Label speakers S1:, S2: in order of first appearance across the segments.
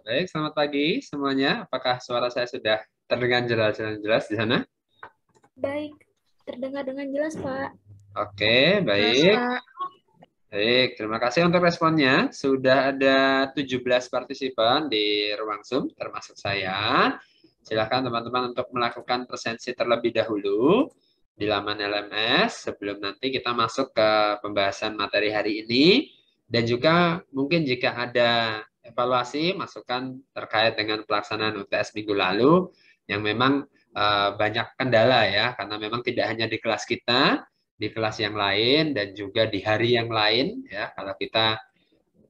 S1: Baik, selamat pagi semuanya. Apakah suara saya sudah terdengar jelas di sana?
S2: Baik, terdengar dengan jelas, Pak.
S1: Oke,
S2: Jelas,
S1: baik.
S2: Pak.
S1: Baik, terima kasih untuk responnya. Sudah ada 17 partisipan di ruang Zoom, termasuk saya. Silakan teman-teman untuk melakukan presensi terlebih dahulu di laman LMS sebelum nanti kita masuk ke pembahasan materi hari ini. Dan juga mungkin jika ada evaluasi, masukan terkait dengan pelaksanaan UTS minggu lalu yang memang banyak kendala ya, karena memang tidak hanya di kelas kita, di kelas yang lain dan juga di hari yang lain ya, kalau kita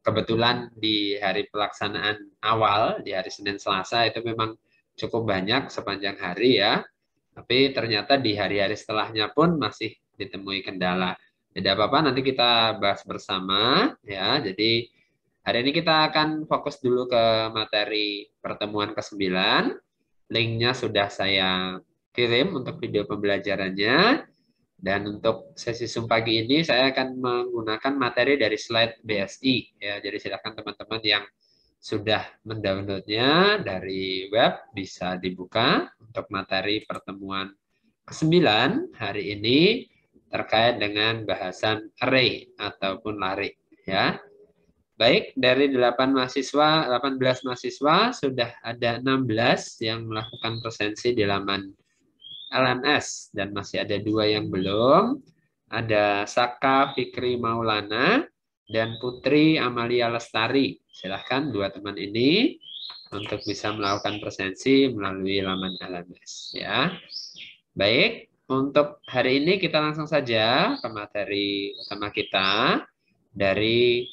S1: kebetulan di hari pelaksanaan awal di hari Senin Selasa itu memang cukup banyak sepanjang hari ya, tapi ternyata di hari-hari setelahnya pun masih ditemui kendala. Tidak apa-apa, nanti kita bahas bersama ya. Jadi hari ini kita akan fokus dulu ke materi pertemuan ke-9. Linknya sudah saya kirim untuk video pembelajarannya. Dan untuk sesi Zoom pagi ini saya akan menggunakan materi dari slide BSI ya. Jadi silakan teman-teman yang sudah mendownloadnya dari web bisa dibuka untuk materi pertemuan ke-9 hari ini terkait dengan bahasan array ataupun lari ya. Baik, dari 18 mahasiswa sudah ada 16 yang melakukan presensi di laman LMS dan masih ada 2 yang belum. Ada Saka Fikri Maulana dan Putri Amalia Lestari. Silahkan dua teman ini untuk bisa melakukan presensi melalui laman LMS ya. Baik, untuk hari ini kita langsung saja ke materi utama kita dari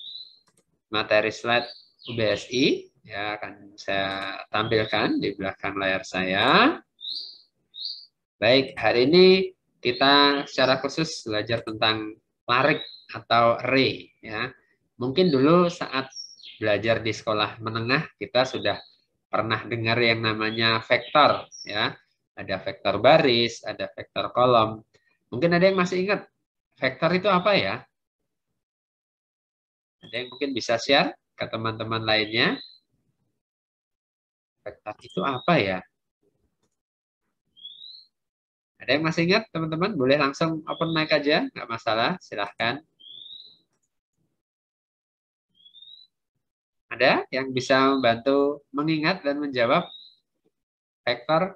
S1: materi slide UBSI ya, akan saya tampilkan di belakang layar saya. Baik, hari ini kita secara khusus belajar tentang larik atau array ya. Mungkin dulu saat belajar di sekolah menengah kita sudah pernah dengar yang namanya vektor ya. Ada vektor baris, ada vektor kolom. Mungkin ada yang masih ingat vektor itu apa ya? Ada yang mungkin bisa share ke teman-teman lainnya. Vektor itu apa ya? Ada yang masih ingat teman-teman? Boleh langsung open mic aja, nggak masalah, silahkan. Ada yang bisa membantu mengingat dan menjawab vektor?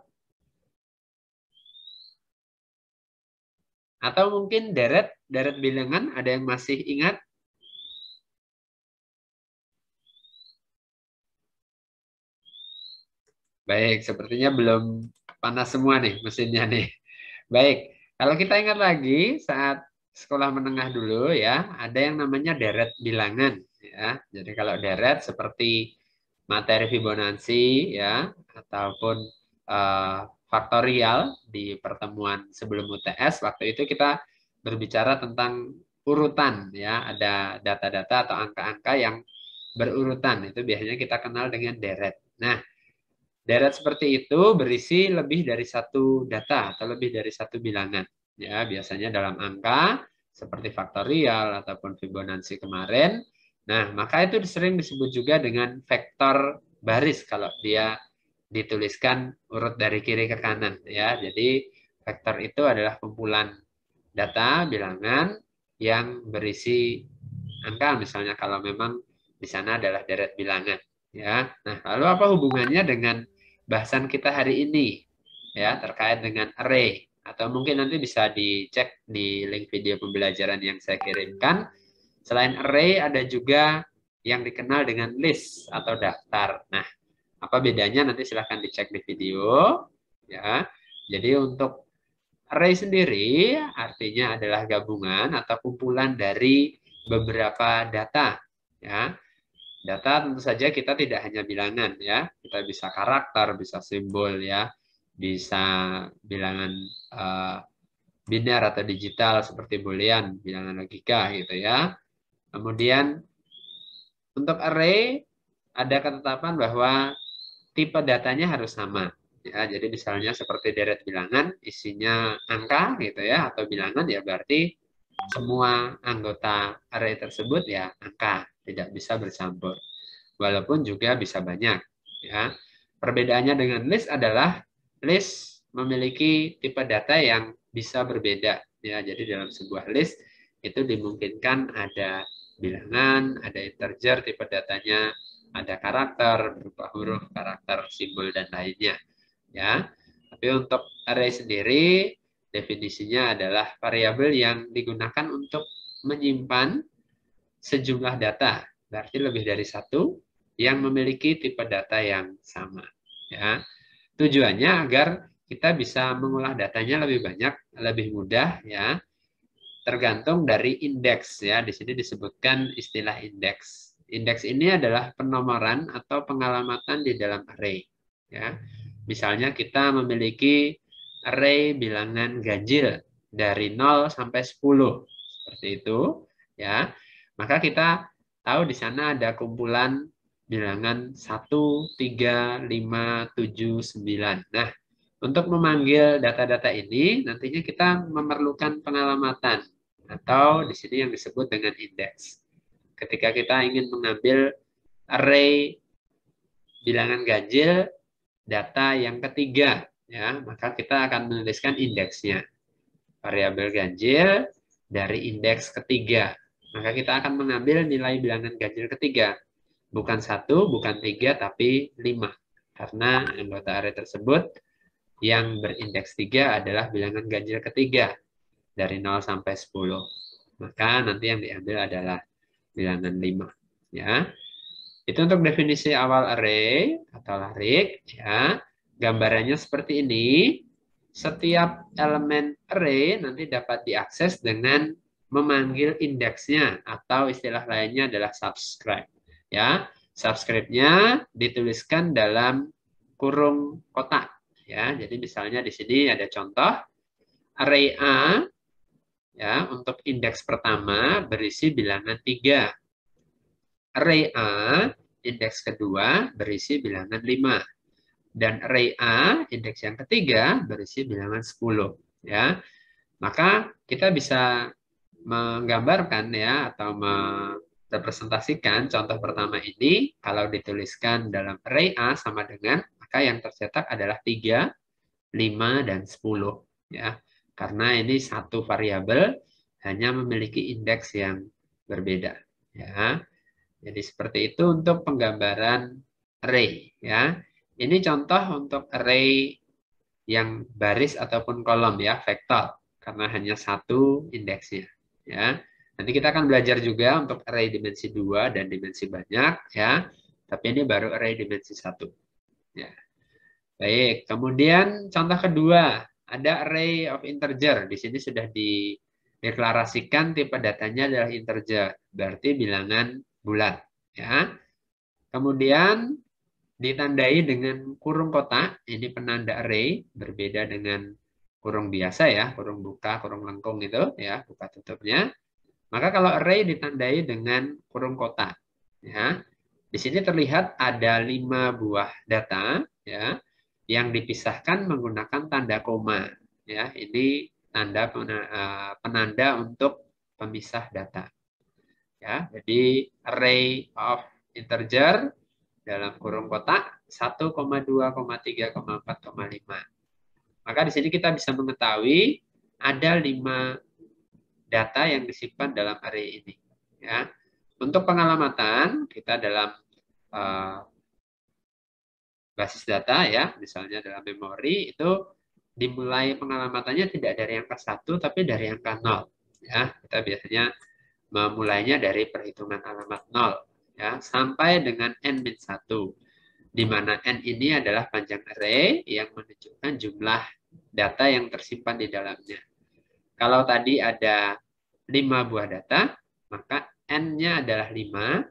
S1: Atau mungkin deret, deret bilangan, ada yang masih ingat? Baik, sepertinya belum panas semua nih mesinnya nih. Baik, kalau kita ingat lagi saat sekolah menengah dulu ya, ada yang namanya deret bilangan ya. Jadi kalau deret seperti materi Fibonacci ya, ataupun faktorial di pertemuan sebelum UTS, waktu itu kita berbicara tentang urutan ya, ada data-data atau angka-angka yang berurutan, itu biasanya kita kenal dengan deret. Nah, deret seperti itu berisi lebih dari satu data atau lebih dari satu bilangan. Ya, biasanya dalam angka seperti faktorial ataupun Fibonacci kemarin. Nah, maka itu sering disebut juga dengan vektor baris kalau dia dituliskan urut dari kiri ke kanan ya. Jadi vektor itu adalah kumpulan data bilangan yang berisi angka, misalnya kalau memang di sana adalah deret bilangan ya. Nah, lalu apa hubungannya dengan bahasan kita hari ini ya terkait dengan array, atau mungkin nanti bisa dicek di link video pembelajaran yang saya kirimkan. Selain array ada juga yang dikenal dengan list atau daftar. Nah, apa bedanya nanti silahkan dicek di video ya. Jadi untuk array sendiri artinya adalah gabungan atau kumpulan dari beberapa data ya. Data tentu saja kita tidak hanya bilangan ya, kita bisa karakter, bisa simbol ya, bisa bilangan uh, biner atau digital seperti boolean, bilangan logika gitu ya. Kemudian untuk array ada ketetapan bahwa tipe datanya harus sama. Ya, jadi misalnya seperti deret bilangan isinya angka gitu ya atau bilangan, ya berarti semua anggota array tersebut ya angka, tidak bisa bercampur. Walaupun juga bisa banyak. Ya. Perbedaannya dengan list adalah list memiliki tipe data yang bisa berbeda. Ya, jadi dalam sebuah list itu dimungkinkan ada bilangan, ada integer tipe datanya, ada karakter berupa huruf, karakter, simbol dan lainnya. Ya. Tapi untuk array sendiri definisinya adalah variabel yang digunakan untuk menyimpan sejumlah data, berarti lebih dari satu yang memiliki tipe data yang sama. Ya. Tujuannya agar kita bisa mengolah datanya lebih banyak, lebih mudah, ya, tergantung dari indeks. Ya, di sini disebutkan istilah indeks. Indeks ini adalah penomoran atau pengalamatan di dalam array. Ya, misalnya kita memiliki array bilangan ganjil dari 0 sampai 10, seperti itu. Ya, maka kita tahu di sana ada kumpulan bilangan 1, 3, 5, 7, 9. Nah, untuk memanggil data-data ini, nantinya kita memerlukan pengalamatan atau di sini yang disebut dengan indeks. Ketika kita ingin mengambil array bilangan ganjil data yang ketiga, ya, maka kita akan menuliskan indeksnya. Variabel ganjil dari indeks ketiga. Maka kita akan mengambil nilai bilangan ganjil ketiga. Bukan 1, bukan 3, tapi 5. Karena anggota array tersebut yang berindeks 3 adalah bilangan ganjil ketiga dari 0 sampai 10. Maka nanti yang diambil adalah bilangan 5. Ya. Itu untuk definisi awal array atau larik. Ya. Gambarannya seperti ini. Setiap elemen array nanti dapat diakses dengan memanggil indeksnya atau istilah lainnya adalah subscribe. Ya, subscribe-nya dituliskan dalam kurung kotak. Ya, jadi misalnya di sini ada contoh array A, ya, untuk indeks pertama berisi bilangan 3. Array A indeks kedua berisi bilangan 5. Dan array A indeks yang ketiga berisi bilangan 10. Ya, maka kita bisa menggambarkan, ya, atau merepresentasikan contoh pertama ini kalau dituliskan dalam array A sama dengan, maka yang tercetak adalah 3, 5, dan 10. Ya, karena ini satu variabel hanya memiliki indeks yang berbeda. Ya, jadi seperti itu untuk penggambaran array. Ya, ini contoh untuk array yang baris ataupun kolom, ya, vektor, karena hanya satu indeksnya. Ya, nanti kita akan belajar juga untuk array dimensi 2 dan dimensi banyak, ya. Tapi ini baru array dimensi 1. Ya. Baik, kemudian contoh kedua, ada array of integer. Di sini sudah dideklarasikan tipe datanya adalah integer, berarti bilangan bulat. Ya. Kemudian ditandai dengan kurung kotak, ini penanda array, berbeda dengan kurung biasa, ya, kurung buka, kurung lengkung itu, ya, buka tutupnya. Maka kalau array ditandai dengan kurung kotak, ya, di sini terlihat ada 5 buah data, ya, yang dipisahkan menggunakan tanda koma. Ya, ini tanda penanda untuk pemisah data. Ya, jadi array of integer dalam kurung kotak 1, 2, 3, 4, 5. Maka di sini kita bisa mengetahui ada 5 data yang disimpan dalam array ini. Ya. Untuk pengalamatan, kita dalam basis data, ya, misalnya dalam memori itu dimulai pengalamatannya tidak dari angka 1 tapi dari angka 0. Ya, kita biasanya memulainya dari perhitungan alamat 0, ya, sampai dengan n-1, di mana n ini adalah panjang array yang menunjukkan jumlah data yang tersimpan di dalamnya. Kalau tadi ada 5 buah data, maka n-nya adalah 5,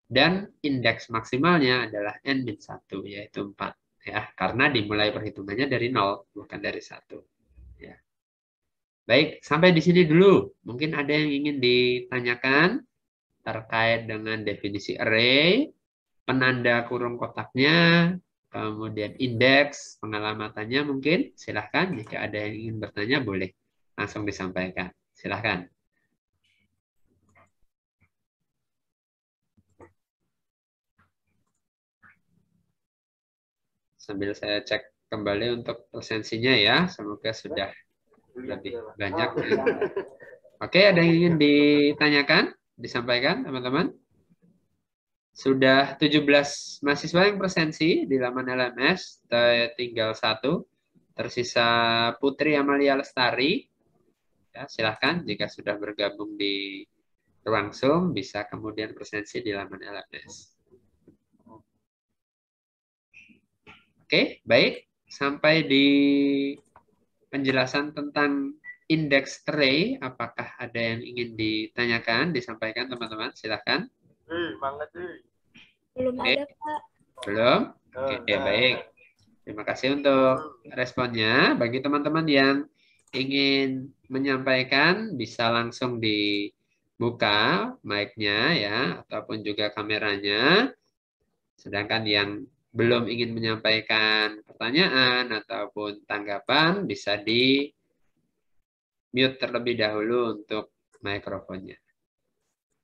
S1: dan indeks maksimalnya adalah n-1, yaitu 4. Ya, karena dimulai perhitungannya dari 0, bukan dari 1. Ya. Baik, sampai di sini dulu. Mungkin ada yang ingin ditanyakan terkait dengan definisi array, penanda kurung kotaknya, kemudian indeks, pengalamatannya mungkin. Silahkan, jika ada yang ingin bertanya boleh langsung disampaikan. Silahkan. Sambil saya cek kembali untuk presensinya ya. Semoga sudah lebih banyak. Ya. Oke, ada yang ingin ditanyakan, disampaikan teman-teman? Sudah 17 mahasiswa yang presensi di laman LMS, tinggal 1. Tersisa Putri Amalia Lestari. Ya, silahkan jika sudah bergabung di ruang Zoom, bisa kemudian presensi di laman LMS. Oke, baik. Sampai di penjelasan tentang index array, apakah ada yang ingin ditanyakan, disampaikan teman-teman? Silahkan.
S2: Belum ada, Pak.
S1: Belum? Oke, baik. Terima kasih untuk responnya. Bagi teman-teman yang ingin menyampaikan, bisa langsung dibuka mic-nya ya, ataupun juga kameranya. Sedangkan yang belum ingin menyampaikan pertanyaan ataupun tanggapan, bisa di mute terlebih dahulu untuk mikrofonnya.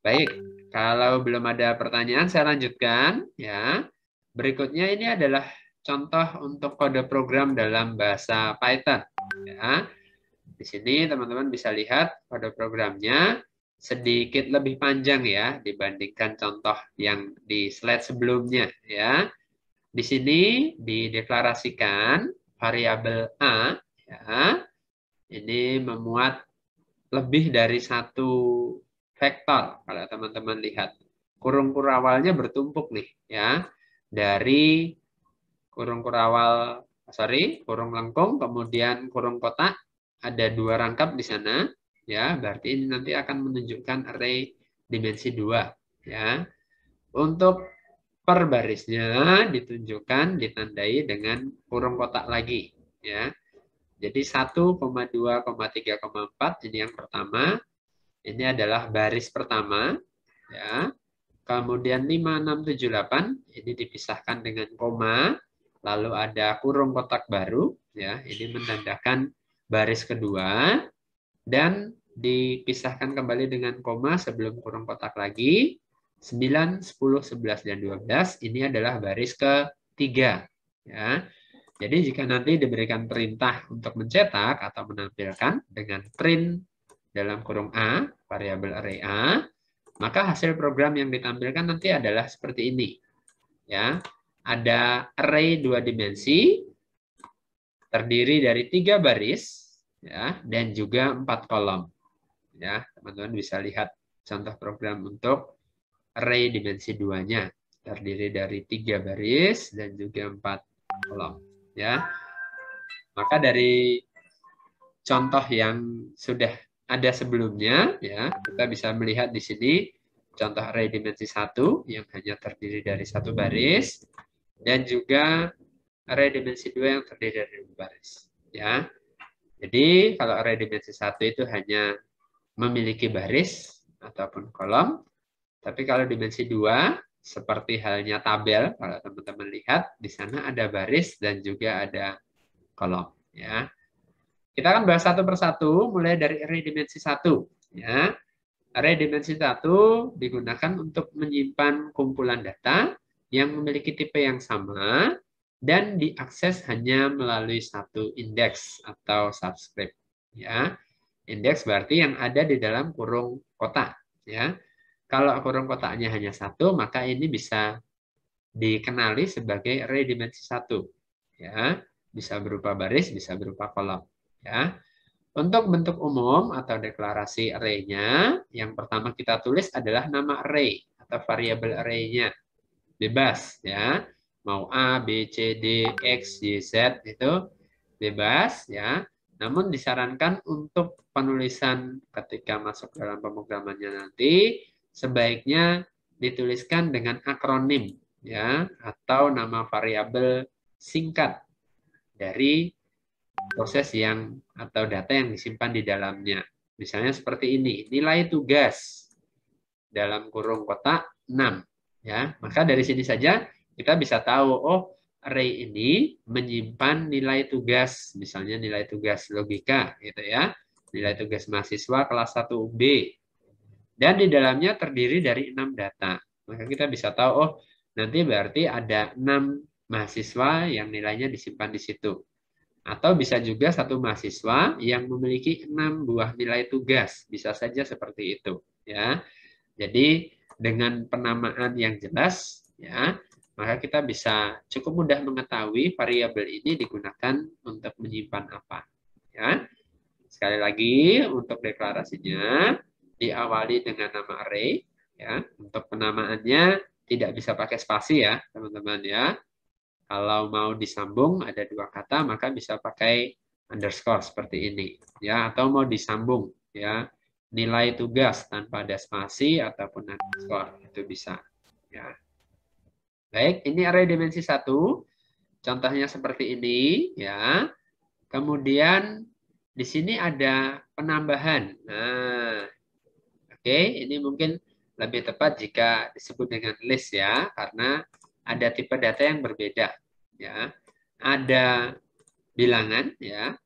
S1: Baik, kalau belum ada pertanyaan, saya lanjutkan ya. Berikutnya ini adalah contoh untuk kode program dalam bahasa Python. Ya. Di sini teman-teman bisa lihat kode programnya sedikit lebih panjang ya dibandingkan contoh yang di slide sebelumnya ya. Di sini dideklarasikan variabel A ya. Ini memuat lebih dari satu vektor kalau teman-teman lihat. Kurung awalnya bertumpuk nih ya. Dari kurung lengkung, kemudian kurung kotak, ada 2 rangkap di sana, ya, berarti ini nanti akan menunjukkan array dimensi 2, ya. Untuk per barisnya ditunjukkan, ditandai dengan kurung kotak lagi, ya. Jadi 1, 2, 3, 4, ini yang pertama, ini adalah baris pertama, ya. Kemudian 5, 6, 7, 8, ini dipisahkan dengan koma, lalu ada kurung kotak baru, ya, ini menandakan baris kedua, dan dipisahkan kembali dengan koma sebelum kurung kotak lagi, 9, 10, 11, dan 12, ini adalah baris ketiga. Ya. Jadi jika nanti diberikan perintah untuk mencetak atau menampilkan dengan print dalam kurung A, variabel array A, maka hasil program yang ditampilkan nanti adalah seperti ini. Ya, ada array 2 dimensi terdiri dari 3 baris ya, dan juga 4 kolom. Ya, teman-teman bisa lihat contoh program untuk array dimensi 2-nya terdiri dari 3 baris dan juga 4 kolom. Ya, maka dari contoh yang sudah ada sebelumnya, ya kita bisa melihat di sini contoh array dimensi 1 yang hanya terdiri dari 1 baris dan juga array dimensi 2 yang terdiri dari 2 baris. Ya, jadi kalau array dimensi 1 itu hanya memiliki baris ataupun kolom, tapi kalau dimensi 2 seperti halnya tabel, kalau teman-teman lihat di sana ada baris dan juga ada kolom. Ya. Kita akan bahas satu persatu, mulai dari array dimensi 1. Ya. Array dimensi 1 digunakan untuk menyimpan kumpulan data yang memiliki tipe yang sama dan diakses hanya melalui satu indeks atau subscript. Ya. Indeks berarti yang ada di dalam kurung kotak. Ya. Kalau kurung kotaknya hanya 1, maka ini bisa dikenali sebagai array dimensi 1. Ya. Bisa berupa baris, bisa berupa kolom. Ya. Untuk bentuk umum atau deklarasi array-nya, yang pertama kita tulis adalah nama array atau variabel array-nya. Bebas ya. Mau A, B, C, D, X, Y, Z itu bebas ya. Namun disarankan untuk penulisan ketika masuk dalam pemrogramannya nanti sebaiknya dituliskan dengan akronim ya atau nama variabel singkat dari proses yang atau data yang disimpan di dalamnya. Misalnya seperti ini, nilai tugas dalam kurung kotak 6. Ya, maka dari sini saja kita bisa tahu, oh array ini menyimpan nilai tugas, misalnya nilai tugas logika, gitu ya, nilai tugas mahasiswa kelas 1B. Dan di dalamnya terdiri dari 6 data. Maka kita bisa tahu, oh nanti berarti ada 6 mahasiswa yang nilainya disimpan di situ. Atau bisa juga satu mahasiswa yang memiliki 6 buah nilai tugas, bisa saja seperti itu, ya. Jadi dengan penamaan yang jelas, ya, maka kita bisa cukup mudah mengetahui variabel ini digunakan untuk menyimpan apa, ya. Sekali lagi untuk deklarasinya diawali dengan nama array, ya. Untuk penamaannya tidak bisa pakai spasi ya, teman-teman ya. Kalau mau disambung ada dua kata maka bisa pakai underscore seperti ini ya, atau mau disambung ya nilai tugas tanpa ada spasi ataupun underscore itu bisa ya. Baik, ini array dimensi 1. Contohnya seperti ini ya. Kemudian di sini ada penambahan. Nah, oke, ini mungkin lebih tepat jika disebut dengan list ya, karena ada tipe data yang berbeda ya. Ada bilangan ya,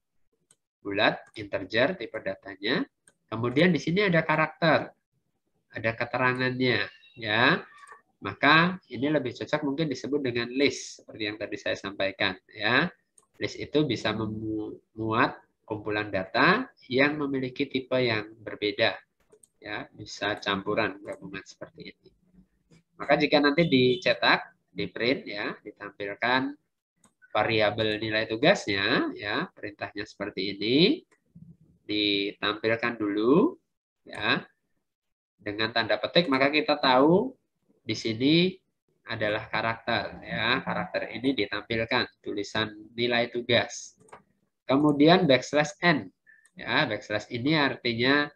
S1: bulat, integer tipe datanya. Kemudian di sini ada karakter, ada keterangannya ya. Maka ini lebih cocok mungkin disebut dengan list seperti yang tadi saya sampaikan ya. List itu bisa memuat kumpulan data yang memiliki tipe yang berbeda ya, bisa campuran gabungan seperti ini. Maka jika nanti dicetak, di print ya, ditampilkan variabel nilai tugasnya ya, perintahnya seperti ini, ditampilkan dulu ya dengan tanda petik, maka kita tahu di sini adalah karakter ya. Karakter ini ditampilkan tulisan nilai tugas. Kemudian backslash n ya, backslash ini artinya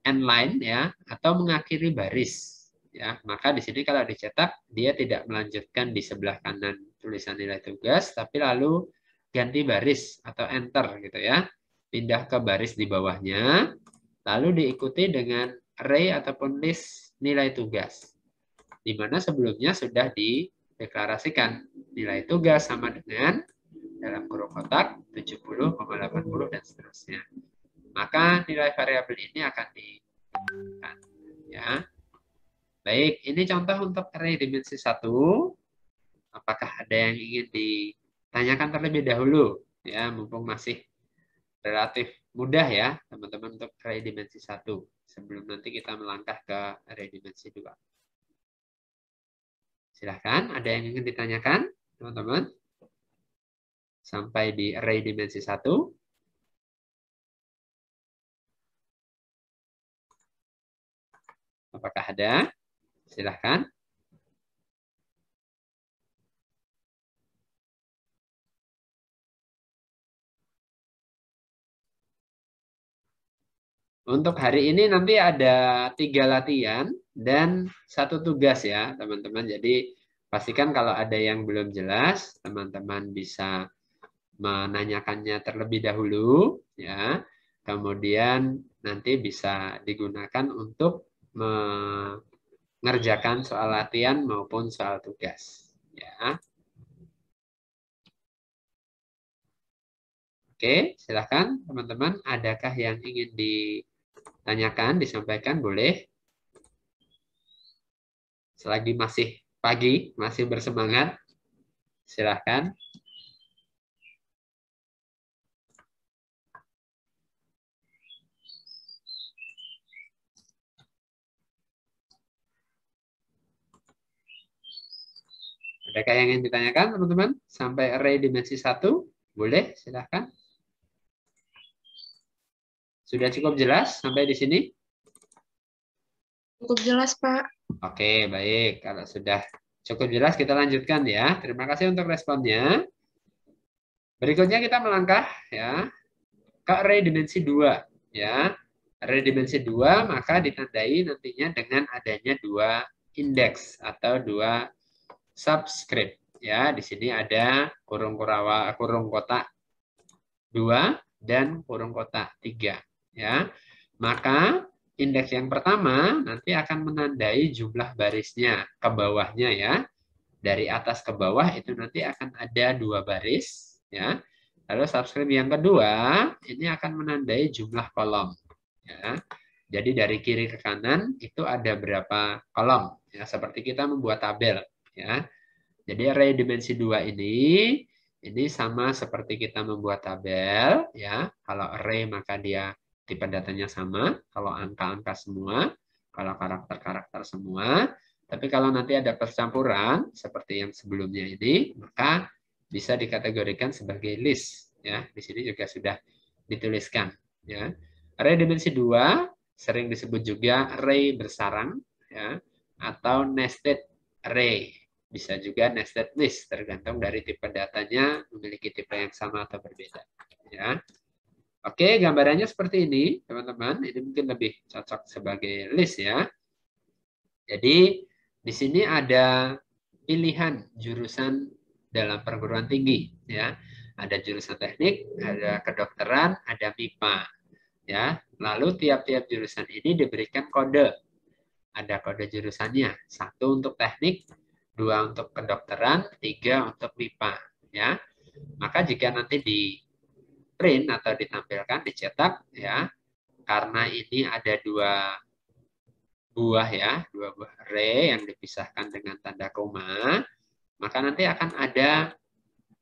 S1: end line ya, atau mengakhiri baris ya. Maka di sini kalau dicetak dia tidak melanjutkan di sebelah kanan tulisan nilai tugas, tapi lalu ganti baris atau enter gitu ya, pindah ke baris di bawahnya, lalu diikuti dengan array ataupun list nilai tugas, di mana sebelumnya sudah dideklarasikan nilai tugas sama dengan dalam kurung kotak 70, 80 dan seterusnya. Maka nilai variabel ini akan digunakan ya. Baik, ini contoh untuk array dimensi 1. Apakah ada yang ingin ditanyakan terlebih dahulu ya, mumpung masih relatif mudah ya teman-teman untuk array dimensi 1 sebelum nanti kita melangkah ke array dimensi 2. Silahkan, ada yang ingin ditanyakan teman-teman sampai di array dimensi 1? Apakah ada? Silahkan. Untuk hari ini nanti ada 3 latihan dan 1 tugas ya teman-teman. Jadi pastikan kalau ada yang belum jelas, teman-teman bisa menanyakannya terlebih dahulu ya. Kemudian nanti bisa digunakan untuk mengerjakan soal latihan maupun soal tugas ya. Oke, silahkan teman-teman. Adakah yang ingin ditanyakan, disampaikan? Boleh. Selagi masih pagi, masih bersemangat, silahkan. Adakah yang ingin ditanyakan, teman-teman? Sampai array dimensi 1? Boleh, silahkan. Sudah cukup jelas sampai di sini?
S2: Cukup jelas, Pak.
S1: Oke, baik. Kalau sudah cukup jelas, kita lanjutkan ya. Terima kasih untuk responnya. Berikutnya kita melangkah ya ke array dimensi 2. Ya. Array dimensi 2 maka ditandai nantinya dengan adanya 2 indeks atau 2 subscript. Ya, di sini ada kurung kotak 2 dan kurung kotak 3. Ya. Maka indeks yang pertama nanti akan menandai jumlah barisnya ke bawahnya ya. Dari atas ke bawah itu nanti akan ada 2 baris ya. Lalu subscript yang kedua ini akan menandai jumlah kolom ya. Jadi dari kiri ke kanan itu ada berapa kolom ya, seperti kita membuat tabel ya. Jadi array dimensi 2 ini sama seperti kita membuat tabel ya. Kalau array maka dia tipe datanya sama, kalau angka-angka semua, kalau karakter-karakter semua. Tapi kalau nanti ada percampuran seperti yang sebelumnya ini, maka bisa dikategorikan sebagai list ya. Di sini juga sudah dituliskan ya. Array dimensi 2 sering disebut juga array bersarang ya, atau nested array. Bisa juga nested list, tergantung dari tipe datanya memiliki tipe yang sama atau berbeda. Ya. Oke, gambarannya seperti ini, teman-teman. Ini mungkin lebih cocok sebagai list ya. Jadi di sini ada pilihan jurusan dalam perguruan tinggi ya. Ada jurusan teknik, ada kedokteran, ada MIPA ya. Lalu tiap-tiap jurusan ini diberikan kode. Ada kode jurusannya. 1 untuk teknik, 2 untuk kedokteran, 3 untuk MIPA ya. Maka jika nanti di print atau ditampilkan dicetak ya, karena ini ada dua buah ya, 2 buah array yang dipisahkan dengan tanda koma, maka nanti akan ada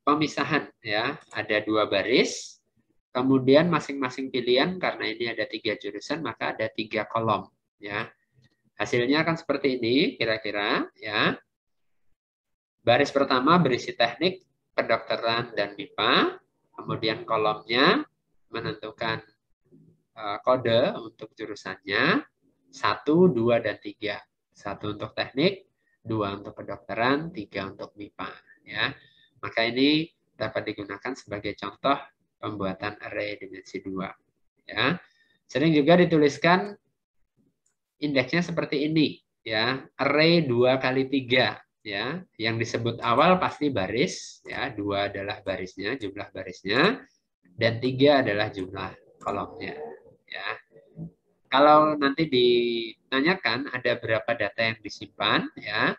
S1: pemisahan ya, ada 2 baris, kemudian masing-masing pilihan karena ini ada 3 jurusan maka ada 3 kolom ya. Hasilnya akan seperti ini kira-kira ya. Baris pertama berisi teknik, kedokteran dan MIPA, kemudian kolomnya menentukan kode untuk jurusannya 1, 2 dan 3. 1 untuk teknik, 2 untuk kedokteran, 3 untuk MIPA ya. Maka ini dapat digunakan sebagai contoh pembuatan array dimensi 2 ya. Sering juga dituliskan indeksnya seperti ini ya, array 2 kali 3 ya. Yang disebut awal pasti baris ya, 2 adalah barisnya, jumlah barisnya, dan 3 adalah jumlah kolomnya ya. Kalau nanti ditanyakan ada berapa data yang disimpan ya,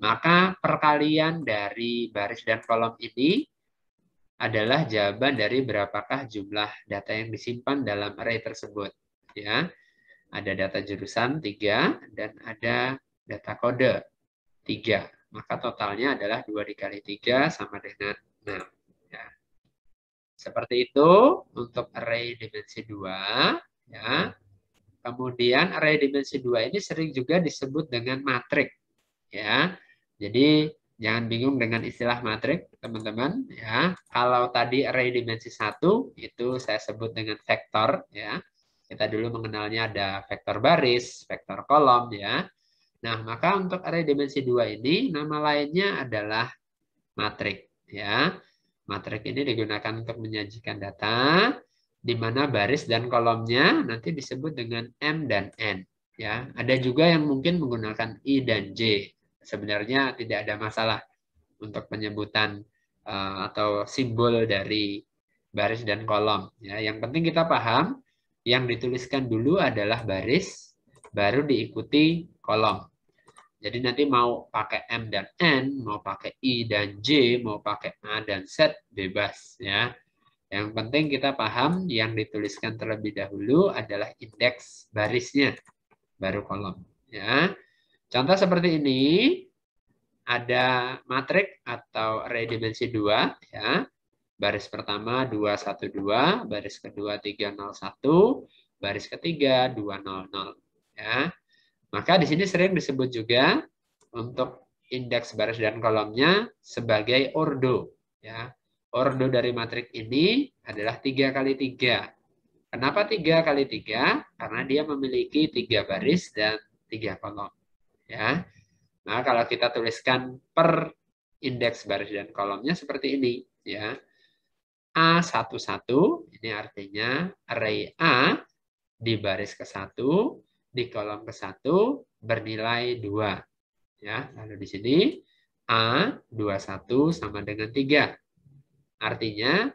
S1: maka perkalian dari baris dan kolom ini adalah jawaban dari berapakah jumlah data yang disimpan dalam array tersebut ya. Ada data jurusan 3 dan ada data kode 3. Maka totalnya adalah 2 dikali 3 sama dengan 6. Ya. Seperti itu untuk array dimensi 2 ya. Kemudian array dimensi 2 ini sering juga disebut dengan matrik ya. Jadi jangan bingung dengan istilah matrik, teman-teman ya. Kalau tadi array dimensi 1 itu saya sebut dengan vektor ya. Kita dulu mengenalnya ada vektor baris, vektor kolom ya. Nah, maka untuk array dimensi 2 ini nama lainnya adalah matrik ya. Matrik ini digunakan untuk menyajikan data di mana baris dan kolomnya nanti disebut dengan M dan N ya. Ada juga yang mungkin menggunakan I dan J. Sebenarnya tidak ada masalah untuk penyebutan atau simbol dari baris dan kolom ya. Yang penting kita paham yang dituliskan dulu adalah baris, baru diikuti kolom. Jadi nanti mau pakai M dan N, mau pakai I dan J, mau pakai A dan Z, bebas ya. Yang penting kita paham yang dituliskan terlebih dahulu adalah indeks barisnya, baru kolom. Ya. Contoh seperti ini, ada matrik atau array dimensi 2. Ya. Baris pertama 212, baris kedua 301, baris ketiga 200. Ya. Maka di sini sering disebut juga untuk indeks baris dan kolomnya sebagai ordo. Ya. Ordo dari matrik ini adalah 3 kali 3. Kenapa 3 kali 3? Karena dia memiliki 3 baris dan 3 kolom. Ya. Nah, kalau kita tuliskan per indeks baris dan kolomnya seperti ini. Ya. A11, ini artinya array A di baris ke-1, di kolom ke-1 bernilai 2. Ya, lalu di sini A21 sama dengan 3. Artinya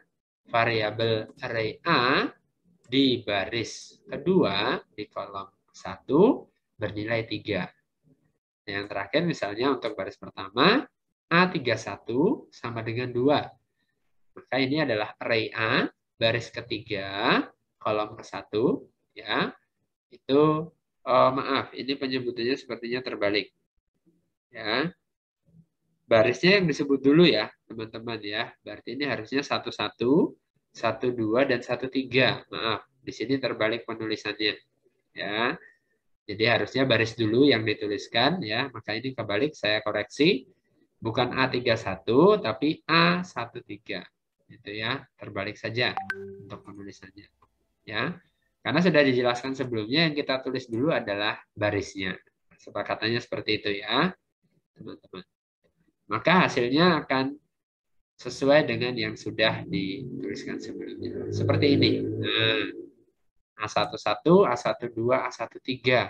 S1: variabel array A di baris kedua di kolom 1 bernilai 3. Yang terakhir misalnya untuk baris pertama A31 sama dengan 2. Maka ini adalah array A baris ketiga kolom ke-1 ya. Itu maaf, ini penyebutannya sepertinya terbalik. Ya. barisnya yang disebut dulu ya, teman-teman ya. Berarti ini harusnya 11, 12, dan 13. Maaf, di sini terbalik penulisannya. Ya. Jadi harusnya baris dulu yang dituliskan ya. Maka ini kebalik, saya koreksi. Bukan A31 tapi A13. Itu ya, terbalik saja untuk penulisannya. Ya. Karena sudah dijelaskan sebelumnya, yang kita tulis dulu adalah barisnya. Sepakatannya seperti itu ya, teman-teman. Maka hasilnya akan sesuai dengan yang sudah dituliskan sebelumnya. Seperti ini. Nah, A11, A12, A13.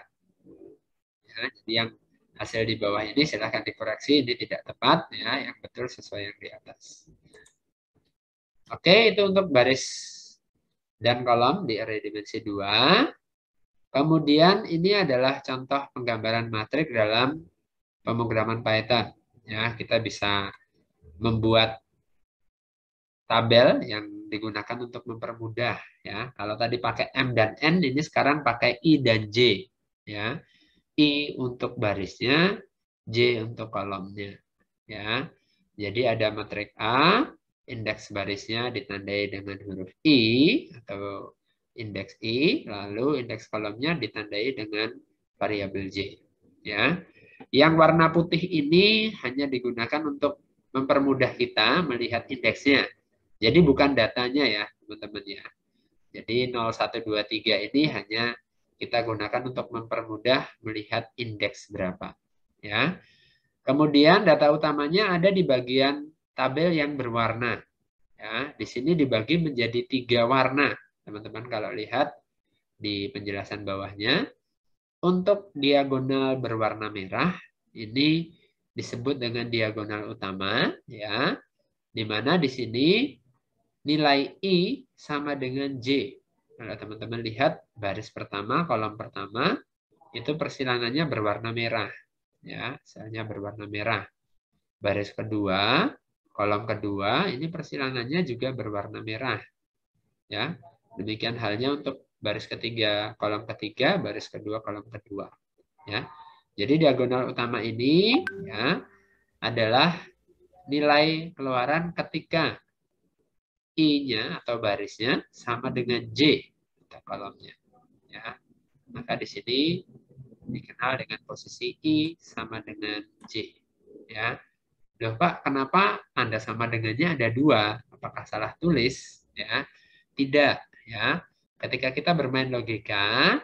S1: Ya, jadi yang hasil di bawah ini silahkan dikoreksi, ini tidak tepat ya, yang betul sesuai yang di atas. Oke, itu untuk baris dan kolom di array dimensi 2. Kemudian ini adalah contoh penggambaran matrik dalam pemrograman Python. Ya, kita bisa membuat tabel yang digunakan untuk mempermudah ya. Kalau tadi pakai M dan N, ini sekarang pakai I dan J ya. I untuk barisnya, J untuk kolomnya ya. Jadi ada matrik A, indeks barisnya ditandai dengan huruf I atau indeks I, lalu indeks kolomnya ditandai dengan variabel J ya. Yang warna putih ini hanya digunakan untuk mempermudah kita melihat indeksnya. Jadi bukan datanya ya, teman-teman ya. Jadi 0, 1, 2, 3 ini hanya kita gunakan untuk mempermudah melihat indeks berapa. Ya. Kemudian data utamanya ada di bagian tabel yang berwarna. Ya, di sini dibagi menjadi 3 warna. Teman-teman kalau lihat di penjelasan bawahnya, untuk diagonal berwarna merah, ini disebut dengan diagonal utama. Ya, di mana di sini nilai I sama dengan J. Kalau teman-teman lihat baris pertama, kolom pertama, itu persilangannya berwarna merah. Ya, selnya berwarna merah. Baris kedua, kolom kedua, ini persilangannya juga berwarna merah. Ya, demikian halnya untuk baris ketiga, kolom ketiga, baris kedua, kolom kedua. Ya, jadi diagonal utama ini ya adalah nilai keluaran ketika I-nya atau barisnya sama dengan J atau kolomnya. Ya. Maka di sini dikenal dengan posisi I sama dengan J. Ya. Loh Pak, kenapa tanda sama dengannya ada 2? Apakah salah tulis? Ya. Tidak. Ya. Ketika kita bermain logika,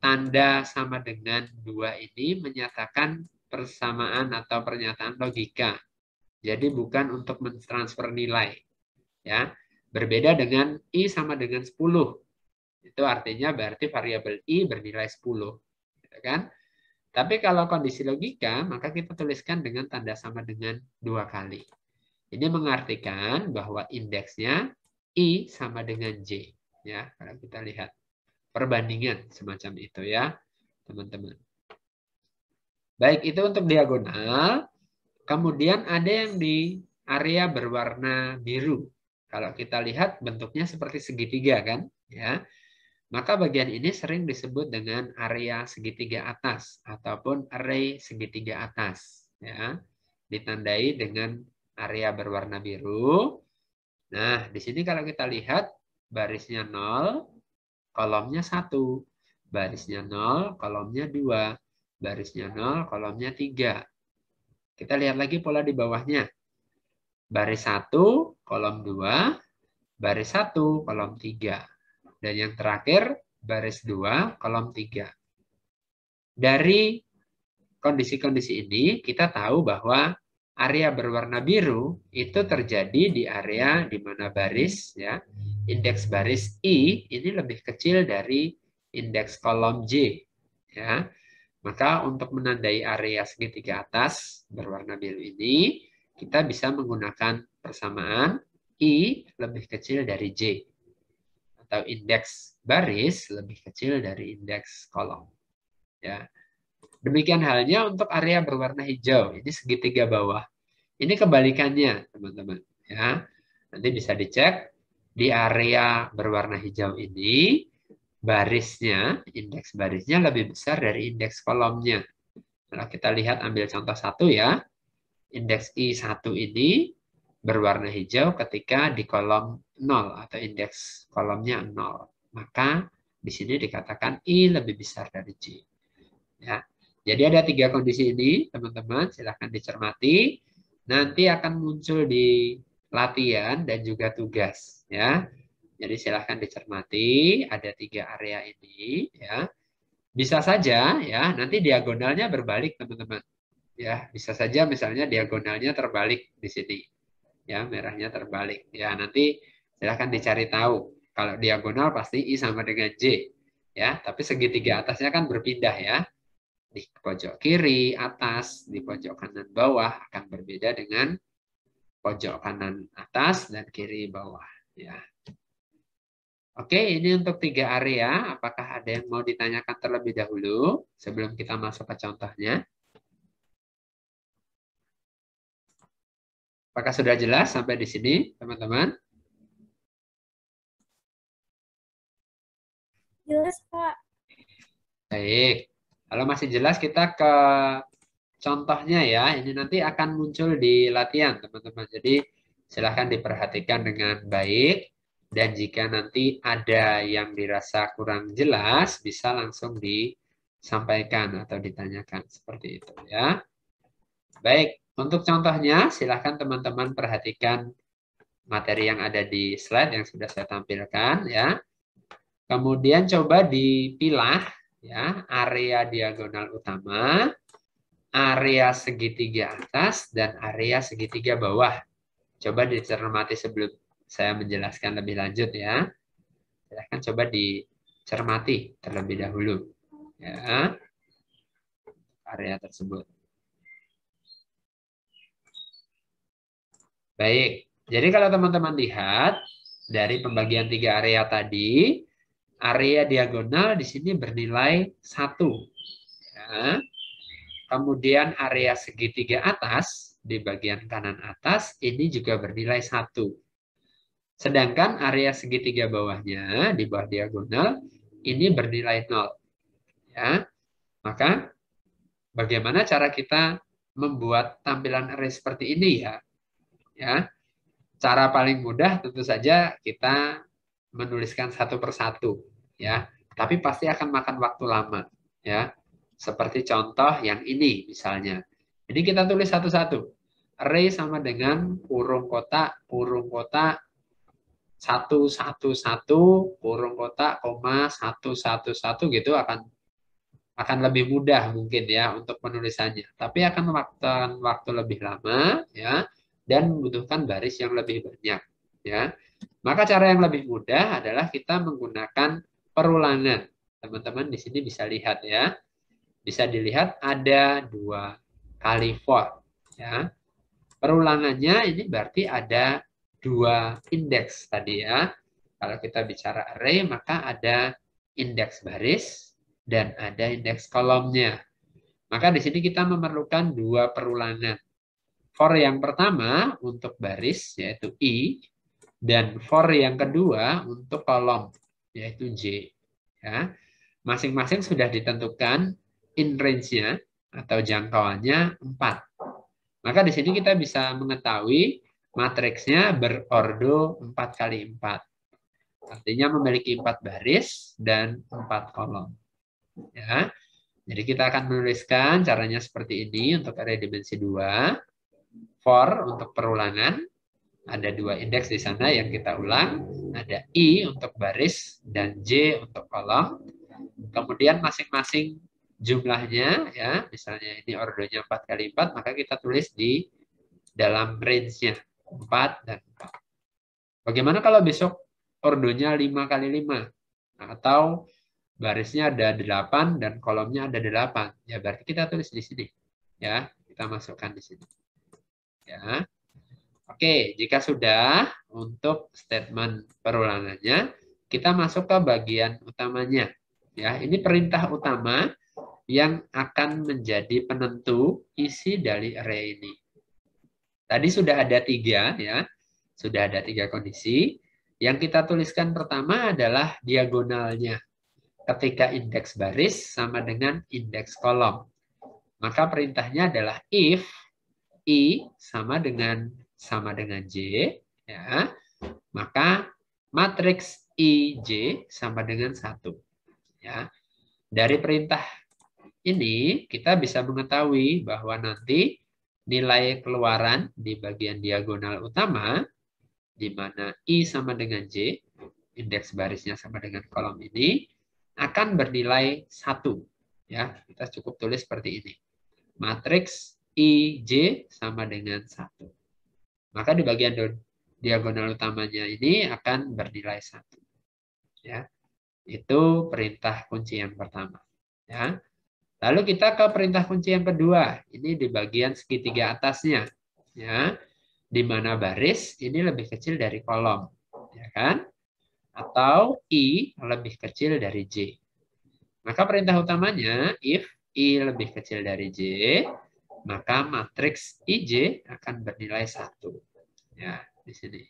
S1: tanda sama dengan 2 ini menyatakan persamaan atau pernyataan logika. Jadi bukan untuk mentransfer nilai. Ya. Berbeda dengan I sama dengan 10. Itu artinya berarti variabel I bernilai 10. Gitu kan? Tapi kalau kondisi logika, maka kita tuliskan dengan tanda sama dengan 2 kali. Ini mengartikan bahwa indeksnya I sama dengan J. Ya, kalau kita lihat perbandingan semacam itu ya, teman-teman. Baik, itu untuk diagonal. Kemudian ada yang di area berwarna biru. Kalau kita lihat bentuknya seperti segitiga kan, ya. Maka bagian ini sering disebut dengan area segitiga atas ataupun array segitiga atas, ya. Ditandai dengan area berwarna biru. Nah, di sini kalau kita lihat barisnya 0, kolomnya 1. Barisnya 0, kolomnya 2. Barisnya 0, kolomnya 3. Kita lihat lagi pola di bawahnya. Baris 1, kolom 2, baris 1, kolom 3. Dan yang terakhir, baris 2, kolom 3. Dari kondisi-kondisi ini, kita tahu bahwa area berwarna biru itu terjadi di area di mana baris, ya, indeks baris I ini lebih kecil dari indeks kolom J. Ya. Maka untuk menandai area segitiga atas berwarna biru ini, kita bisa menggunakan persamaan I lebih kecil dari J. Atau indeks baris lebih kecil dari indeks kolom. Ya. Demikian halnya untuk area berwarna hijau. Ini segitiga bawah. Ini kebalikannya, teman-teman. Ya. Nanti bisa dicek di area berwarna hijau ini, barisnya, indeks barisnya lebih besar dari indeks kolomnya. Kalau kita lihat ambil contoh 1 ya. indeks I1 ini berwarna hijau ketika di kolom 0 atau indeks kolomnya 0. Maka di sini dikatakan I lebih besar dari J. Ya. Jadi ada 3 kondisi ini, teman-teman. Silahkan dicermati. Nanti akan muncul di latihan dan juga tugas. Ya. Jadi silahkan dicermati. Ada 3 area ini. Ya. Bisa saja ya nanti diagonalnya berbalik, teman-teman. Ya, bisa saja misalnya diagonalnya terbalik di sini. Ya, merahnya terbalik. Ya, nanti silahkan dicari tahu. Kalau diagonal pasti I sama dengan J. Ya, tapi segitiga atasnya kan berpindah ya. Di pojok kiri atas, di pojok kanan bawah akan berbeda dengan pojok kanan atas dan kiri bawah. Ya. Oke, ini untuk 3 area. Apakah ada yang mau ditanyakan terlebih dahulu sebelum kita masuk ke contohnya? Apakah sudah jelas sampai di sini, teman-teman?
S2: Jelas, Pak.
S1: Baik. Kalau masih jelas, kita ke contohnya ya. Ini nanti akan muncul di latihan, teman-teman. Jadi, silahkan diperhatikan dengan baik. Dan jika nanti ada yang dirasa kurang jelas, bisa langsung disampaikan atau ditanyakan. Seperti itu ya. Baik, untuk contohnya, silahkan teman-teman perhatikan materi yang ada di slide yang sudah saya tampilkan ya. Kemudian coba dipilah ya area diagonal utama, area segitiga atas dan area segitiga bawah. Coba dicermati sebelum saya menjelaskan lebih lanjut ya. Silahkan coba dicermati terlebih dahulu ya area tersebut. Baik, jadi kalau teman-teman lihat dari pembagian 3 area tadi, area diagonal di sini bernilai 1. Ya. Kemudian area segitiga atas di bagian kanan atas ini juga bernilai 1. Sedangkan area segitiga bawahnya di bawah diagonal ini bernilai 0. Ya. Maka bagaimana cara kita membuat tampilan array seperti ini ya? Ya. Cara paling mudah tentu saja kita menuliskan satu persatu ya. Tapi pasti akan makan waktu lama ya. Seperti contoh yang ini misalnya. Ini kita tulis satu-satu. Array sama dengan kurung kotak 111 kurung kotak koma 111 gitu akan lebih mudah mungkin ya untuk penulisannya. Tapi akan waktu lebih lama ya dan membutuhkan baris yang lebih banyak ya. Maka cara yang lebih mudah adalah kita menggunakan perulangan. Teman-teman di sini bisa lihat ya. Bisa dilihat ada 2 kali for ya. Perulangannya ini berarti ada 2 indeks tadi ya. Kalau kita bicara array maka ada indeks baris dan ada indeks kolomnya. Maka di sini kita memerlukan 2 perulangan. For yang pertama untuk baris yaitu I dan for yang kedua untuk kolom yaitu J. Ya. Masing-masing sudah ditentukan in range-nya atau jangkauannya 4. Maka di sini kita bisa mengetahui matriksnya berordo 4 kali 4. Artinya memiliki 4 baris dan 4 kolom. Ya. Jadi kita akan menuliskan caranya seperti ini untuk array dimensi 2. For untuk perulangan, ada 2 indeks di sana yang kita ulang. Ada I untuk baris dan J untuk kolom. Kemudian masing-masing jumlahnya, ya misalnya ini ordonya 4 kali 4, maka kita tulis di dalam range-nya 4 dan 4. Bagaimana kalau besok ordonya 5 kali 5? Atau barisnya ada 8 dan kolomnya ada 8. Ya berarti kita tulis di sini. Ya, kita masukkan di sini. Ya. Oke, jika sudah untuk statement perulangannya, kita masuk ke bagian utamanya. Ya, ini perintah utama yang akan menjadi penentu isi dari array ini. Tadi sudah ada 3 ya. Sudah ada 3 kondisi. Yang kita tuliskan pertama adalah diagonalnya. Ketika indeks baris sama dengan indeks kolom. Maka perintahnya adalah if I sama dengan J, ya, maka matriks IJ sama dengan 1. Ya. Dari perintah ini kita bisa mengetahui bahwa nanti nilai keluaran di bagian diagonal utama, di mana I sama dengan J, indeks barisnya sama dengan kolom ini, akan bernilai 1. Ya, kita cukup tulis seperti ini. Matriks IJ sama dengan 1. Maka di bagian diagonal utamanya ini akan bernilai 1. Ya, itu perintah kunci yang pertama. Ya. Lalu kita ke perintah kunci yang kedua. Ini di bagian segitiga atasnya. Ya, di mana baris ini lebih kecil dari kolom. Ya kan? Atau I lebih kecil dari J. Maka perintah utamanya, if I lebih kecil dari J, maka matriks IJ akan bernilai 1. Ya, di sini.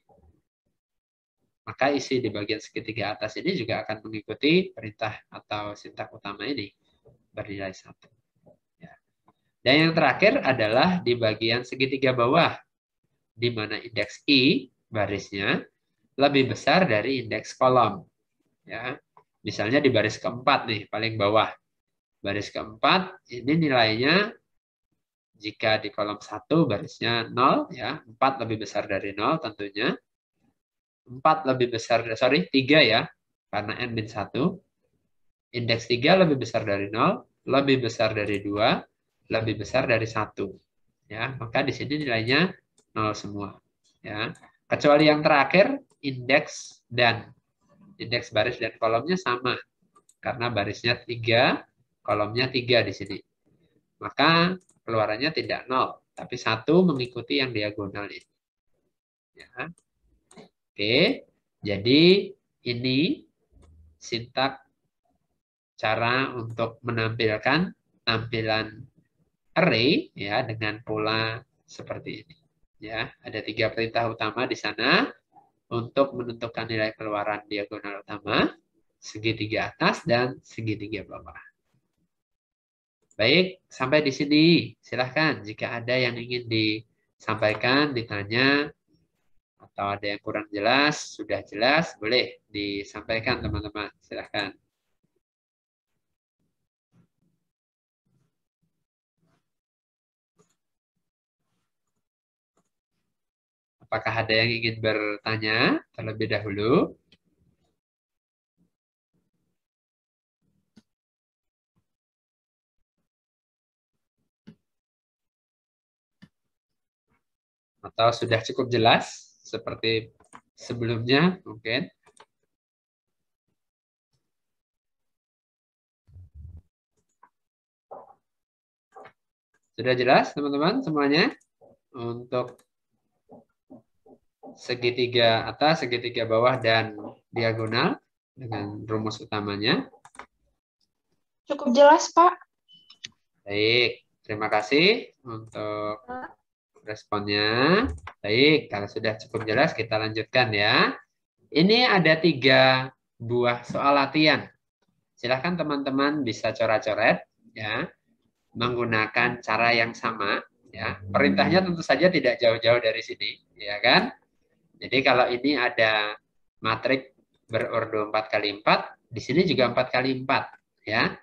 S1: Maka isi di bagian segitiga atas ini juga akan mengikuti perintah atau sintak utama ini, bernilai 1. Ya. Dan yang terakhir adalah di bagian segitiga bawah, di mana indeks I barisnya lebih besar dari indeks kolom. Ya. Misalnya di baris keempat nih, paling bawah. Baris keempat, ini nilainya jika di kolom 1 barisnya 0, ya, 4 lebih besar dari 0 tentunya. 4 lebih besar, 3 ya, karena N-1. Indeks 3 lebih besar dari 0, lebih besar dari 2, lebih besar dari 1. Ya, maka di sini nilainya 0 semua. Ya. Kecuali yang terakhir, indeks baris dan kolomnya sama. Karena barisnya 3, kolomnya 3 di sini. Maka keluarannya tidak 0, tapi 1 mengikuti yang diagonal ini. Ya. Oke, jadi ini sintak cara untuk menampilkan tampilan array ya dengan pola seperti ini. Ya, ada 3 perintah utama di sana untuk menentukan nilai keluaran diagonal utama, segitiga atas dan segitiga bawah. Baik, sampai di sini. Silahkan jika ada yang ingin disampaikan, ditanya, atau ada yang kurang jelas, sudah jelas, boleh disampaikan teman-teman. Silahkan. Apakah ada yang ingin bertanya terlebih dahulu? Atau sudah cukup jelas seperti sebelumnya mungkin? Sudah jelas teman-teman semuanya? Untuk segitiga atas, segitiga bawah, dan diagonal dengan rumus utamanya.
S3: Cukup jelas, Pak.
S1: Baik, terima kasih untuk responnya. Baik, kalau sudah cukup jelas kita lanjutkan ya. Ini ada 3 buah soal latihan. Silahkan teman-teman bisa coret-coret ya, menggunakan cara yang sama ya. Perintahnya tentu saja tidak jauh-jauh dari sini, ya kan? Jadi kalau ini ada matriks berordo 4x4, di sini juga 4x4 ya.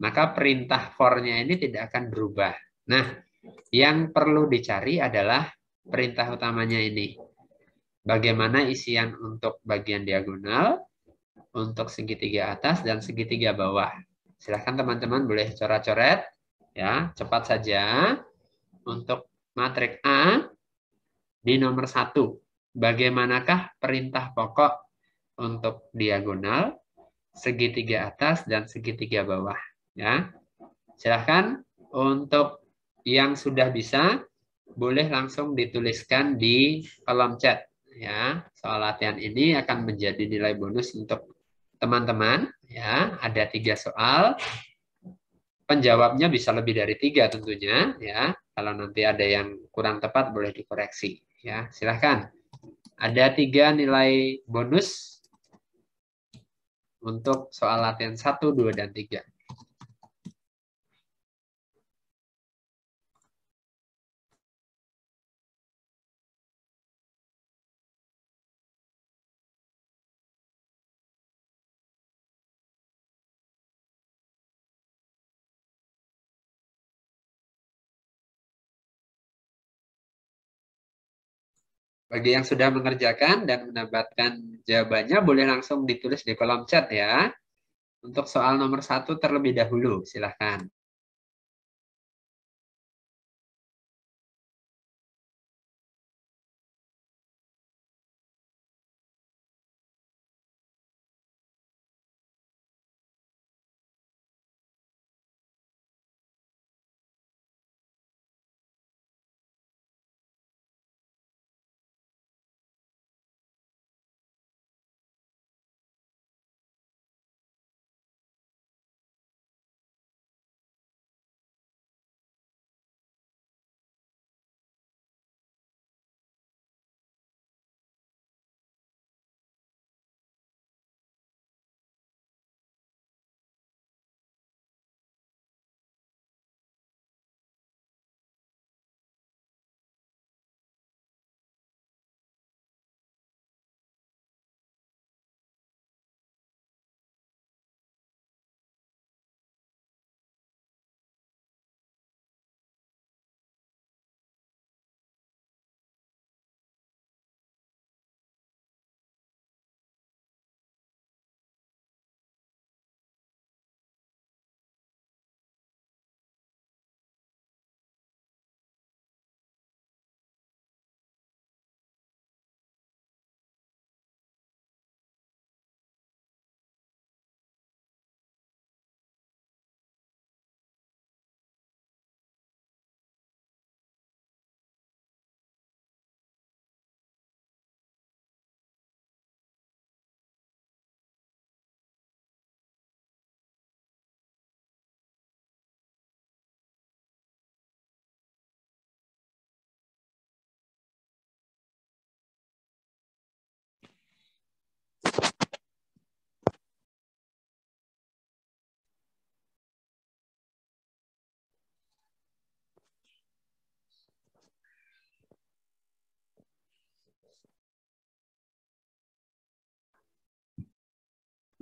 S1: Maka perintah for-nya ini tidak akan berubah. Nah, yang perlu dicari adalah perintah utamanya ini. Bagaimana isian untuk bagian diagonal, untuk segitiga atas dan segitiga bawah. Silahkan teman-teman boleh coret-coret ya, cepat saja. Untuk matriks A di nomor 1, bagaimanakah perintah pokok untuk diagonal, segitiga atas dan segitiga bawah ya. Silahkan untuk yang sudah bisa boleh langsung dituliskan di kolom chat ya. Soal latihan ini akan menjadi nilai bonus untuk teman-teman ya. Ada 3 soal. Penjawabnya bisa lebih dari 3 tentunya ya. Kalau nanti ada yang kurang tepat boleh dikoreksi ya. Silahkan. Ada 3 nilai bonus untuk soal latihan 1, 2, dan 3. Bagi yang sudah mengerjakan dan mendapatkan jawabannya, boleh langsung ditulis di kolom chat ya. Untuk soal nomor 1 terlebih dahulu, silahkan.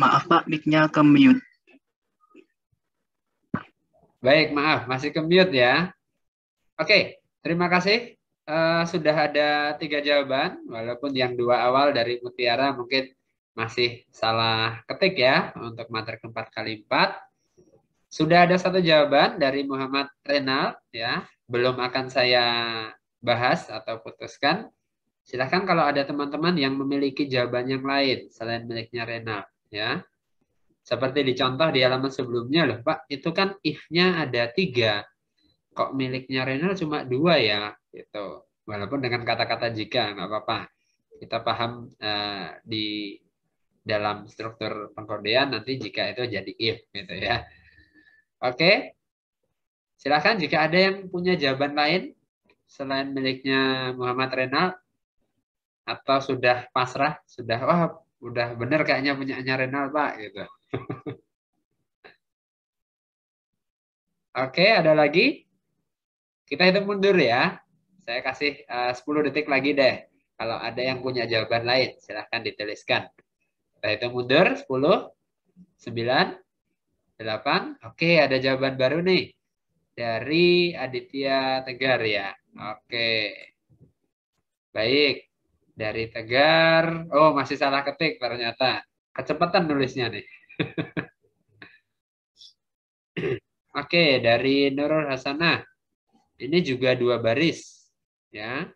S4: Maaf Pak, mic-nya ke-mute.
S1: Baik, maaf, masih ke-mute ya. Oke, terima kasih. Sudah ada 3 jawaban, walaupun yang 2 awal dari Mutiara mungkin masih salah ketik ya, untuk materi keempat kali 4. Sudah ada 1 jawaban dari Muhammad Renal, ya. Belum akan saya bahas atau putuskan. Silahkan kalau ada teman-teman yang memiliki jawaban yang lain selain miliknya Renal, ya. Seperti dicontoh di halaman sebelumnya loh, Pak, itu kan if-nya ada 3. Kok miliknya Renal cuma 2 ya? Gitu. Walaupun dengan kata-kata jika, nggak apa-apa. Kita paham di dalam struktur pengkodean nanti jika itu jadi if, gitu ya. Oke, silakan jika ada yang punya jawaban lain selain miliknya Muhammad Renal, atau sudah pasrah, sudah wah udah bener kayaknya punyanya Renal Pak, gitu. Oke, ada lagi? Kita hitung mundur ya. Saya kasih 10 detik lagi deh. Kalau ada yang punya jawaban lain, silahkan dituliskan. Kita hitung mundur, 10, 9, 8. Oke, ada jawaban baru nih. Dari Aditya Tegar ya. Oke. Baik. Dari Tegar. Oh, masih salah ketik ternyata. Kecepatan nulisnya nih. Oke, dari Nurul Hasanah. Ini juga 2 baris. Ya.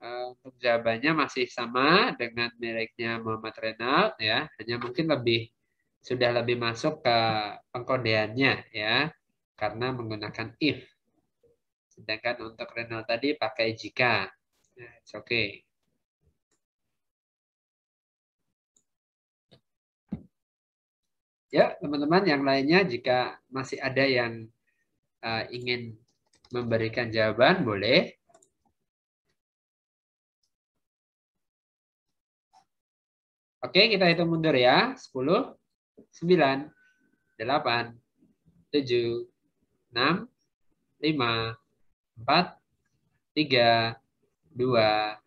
S1: Untuk jawabannya masih sama dengan miliknya Muhammad Renal ya, hanya mungkin sudah lebih masuk ke pengkodeannya ya, karena menggunakan if. Sedangkan untuk Renal tadi pakai jika. Nah, it's okay. Ya, teman-teman yang lainnya jika masih ada yang ingin memberikan jawaban boleh. Oke, kita hitung mundur ya. 10, 9, 8, 7, 6, 5, 4, 3, 2,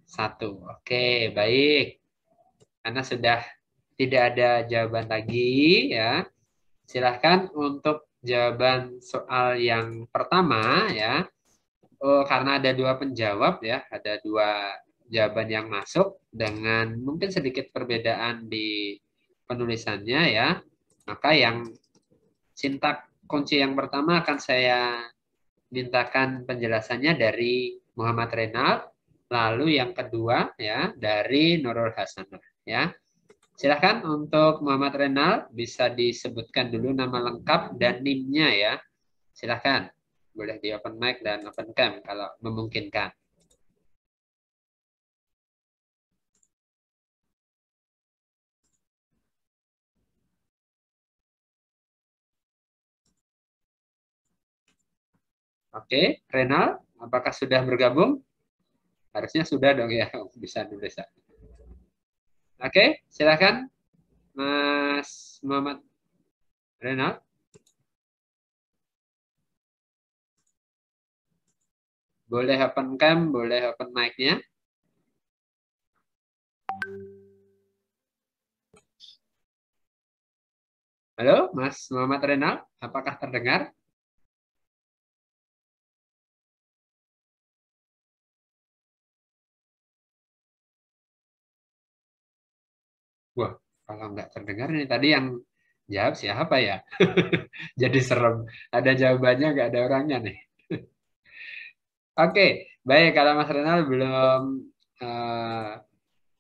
S1: 1. Oke, baik. Karena sudah tidak ada jawaban lagi ya. Silahkan untuk jawaban soal yang pertama ya. Oh, karena ada 2 penjawab ya, ada 2 jawaban yang masuk dengan mungkin sedikit perbedaan di penulisannya ya. Maka yang sintak kunci yang pertama akan saya mintakan penjelasannya dari Muhammad Renald, lalu yang kedua ya dari Nurul Hasanah ya. Silakan untuk Muhammad Renald bisa disebutkan dulu nama lengkap dan NIM-nya ya. Silakan. Boleh di open mic dan open cam kalau memungkinkan. Oke, Renald, apakah sudah bergabung? Harusnya sudah dong ya, bisa nulis. Oke, silakan Mas Muhammad Renald. Boleh open cam, boleh open mic-nya. Halo, Mas Muhammad Renald, apakah terdengar? Wah, kalau nggak terdengar ini tadi yang jawab siapa ya? Jadi serem. Ada jawabannya, nggak ada orangnya nih. Oke, baik. Kalau Mas Renal belum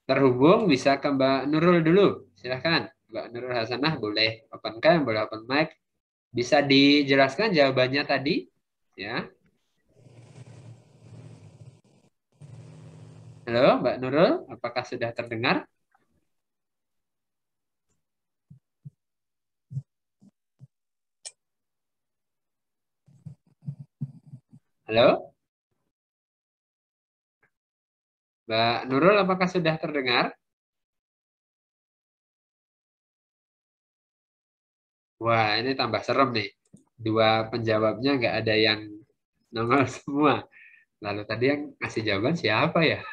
S1: terhubung, bisa ke Mbak Nurul dulu. Silahkan, Mbak Nurul Hasanah, boleh open cam, boleh open mic. Bisa dijelaskan jawabannya tadi? Ya. Halo, Mbak Nurul, apakah sudah terdengar? Halo? Mbak Nurul, apakah sudah terdengar? Wah, ini tambah serem nih. Dua penjawabnya nggak ada yang nongol semua. Lalu tadi yang ngasih jawaban siapa ya?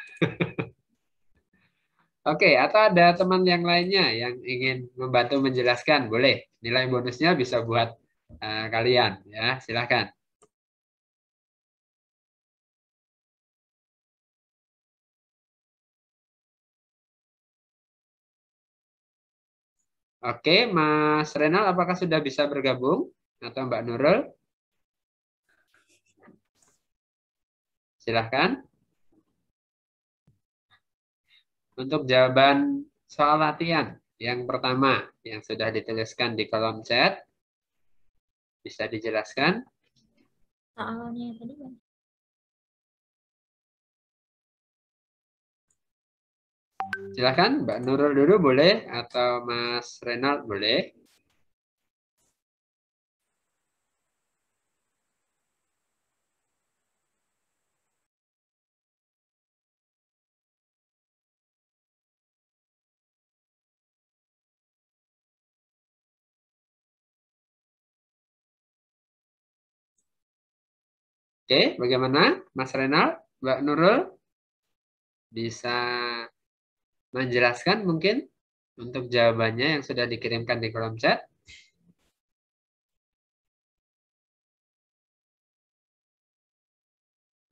S1: Oke, atau ada teman yang lainnya yang ingin membantu menjelaskan? Boleh. Nilai bonusnya bisa buat kalian. Ya, silakan. Oke, Mas Renal, apakah sudah bisa bergabung? Atau Mbak Nurul? Silahkan. Untuk jawaban soal latihan yang pertama yang sudah dituliskan di kolom chat, bisa dijelaskan?
S2: Soalnya tadi kan.
S1: Silahkan Mbak Nurul dulu boleh atau Mas Renald boleh. Oke, bagaimana Mas Renald, Mbak Nurul? Bisa menjelaskan mungkin untuk jawabannya yang sudah dikirimkan di kolom chat?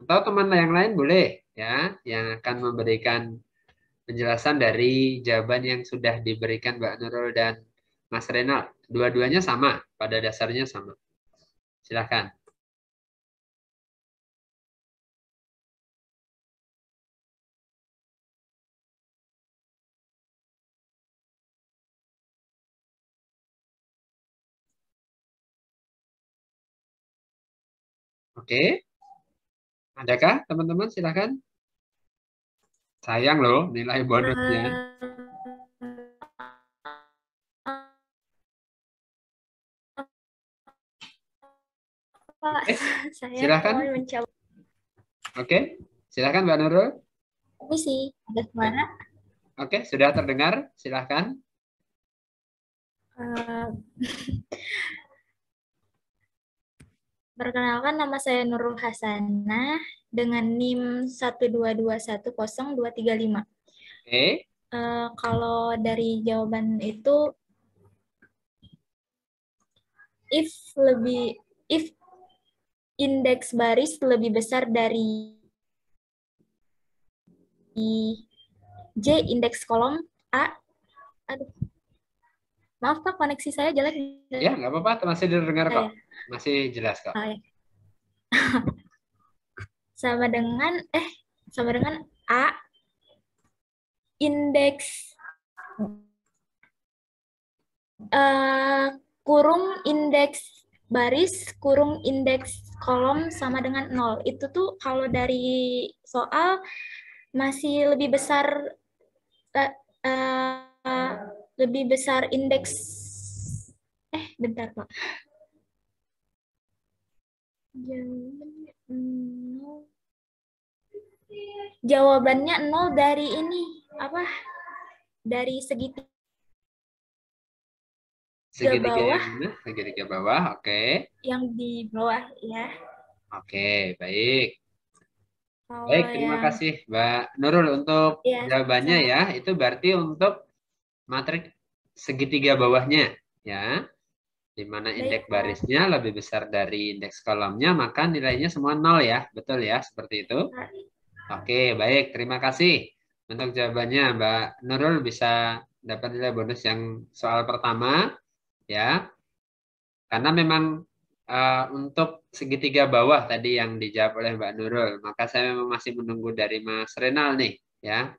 S1: Atau teman yang lain boleh ya, yang akan memberikan penjelasan dari jawaban yang sudah diberikan Mbak Nurul dan Mas Renald. Dua-duanya sama, pada dasarnya sama. Silakan. Oke, adakah teman-teman? Silakan. Sayang loh nilai bonusnya.
S2: Pak, saya
S1: silakan.
S2: mau mencoba.
S1: Oke, silakan Mbak Nurul.
S2: Tapi sih, ada suara.
S1: Oke, sudah terdengar. Silakan.
S2: Perkenalkan, nama saya Nurul Hasanah dengan NIM 122100235.
S1: Oke.
S2: Kalau dari jawaban itu, if indeks baris lebih besar dari J indeks kolom A. Aduh, maaf Pak, koneksi saya jelek.
S1: Ya, nggak apa-apa, masih didengar kok.
S2: Ya.
S1: Masih jelas kok.
S2: Oh, ya. sama dengan A indeks kurung indeks baris kurung indeks kolom sama dengan 0. Itu tuh kalau dari soal masih lebih besar indeks bentar Pak. Jawabannya 0 dari ini apa? Dari segitiga bawah.
S1: Yang mana? Segitiga bawah, oke.
S2: Yang di bawah ya.
S1: Oke, baik.
S2: Kalau
S1: Baik, terima kasih Mbak Nurul untuk jawabannya ya. Itu berarti untuk matriks segitiga bawahnya ya. Di mana indeks barisnya lebih besar dari indeks kolomnya, maka nilainya semua 0 ya. Betul ya, seperti itu. Oke, baik. Terima kasih untuk jawabannya Mbak Nurul, bisa dapat nilai bonus yang soal pertama ya. Karena memang untuk segitiga bawah tadi yang dijawab oleh Mbak Nurul, maka saya memang masih menunggu dari Mas Renal nih ya.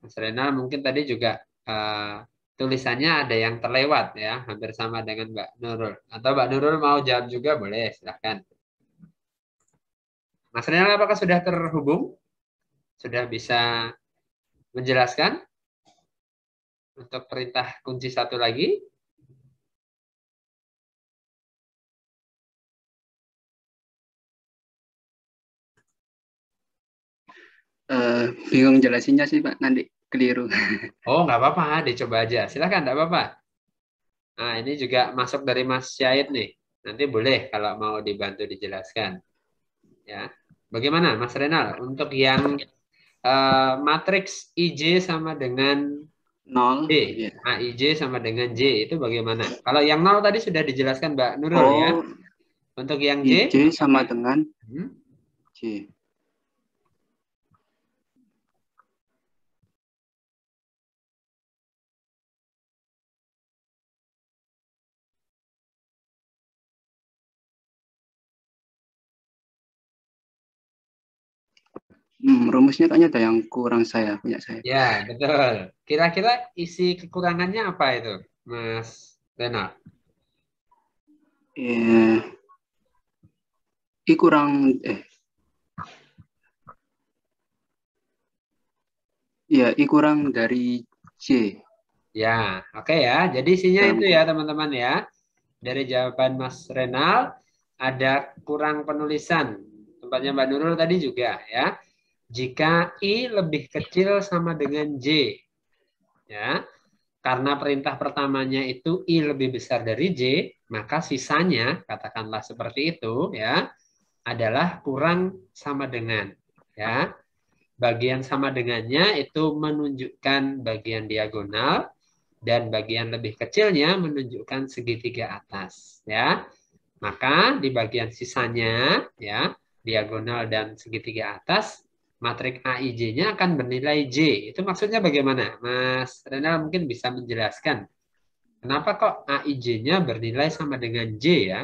S1: Mas Renal mungkin tadi juga tulisannya ada yang terlewat ya, hampir sama dengan Mbak Nurul. Atau Mbak Nurul mau jawab juga boleh, silahkan. Mas Renal apakah sudah terhubung? Sudah bisa menjelaskan untuk perintah kunci satu lagi?
S4: Bingung jelasinnya sih Pak, nanti keliru.
S1: Oh, nggak apa-apa, dicoba aja. Silahkan, nggak apa-apa. Nah, ini juga masuk dari Mas Syahid nih. Nanti boleh kalau mau dibantu dijelaskan. Ya, bagaimana Mas Renal untuk yang matriks IJ sama dengan
S4: 0.
S1: J,
S4: Ya.
S1: AIJ sama dengan J itu bagaimana? Kalau yang 0 tadi sudah dijelaskan Mbak Nurul ya. Untuk yang J?
S4: IJ sama dengan J. Rumusnya kayaknya ada yang kurang punya saya.
S1: Ya, betul. Kira-kira isi kekurangannya apa itu, Mas Renal?
S4: I kurang I kurang dari J.
S1: Ya, oke ya. Jadi isinya itu ya teman-teman ya. Dari jawaban Mas Renal ada kurang penulisan. Tempatnya Mbak Nurul tadi juga ya. Jika I lebih kecil sama dengan J. Ya. Karena perintah pertamanya itu I lebih besar dari J, maka sisanya katakanlah seperti itu ya, adalah kurang sama dengan ya. Bagian sama dengannya itu menunjukkan bagian diagonal dan bagian lebih kecilnya menunjukkan segitiga atas ya. Maka di bagian sisanya ya, diagonal dan segitiga atas, matriks AIJ-nya akan bernilai J. Itu maksudnya bagaimana? Mas Renal mungkin bisa menjelaskan kenapa kok AIJ-nya bernilai sama dengan J ya?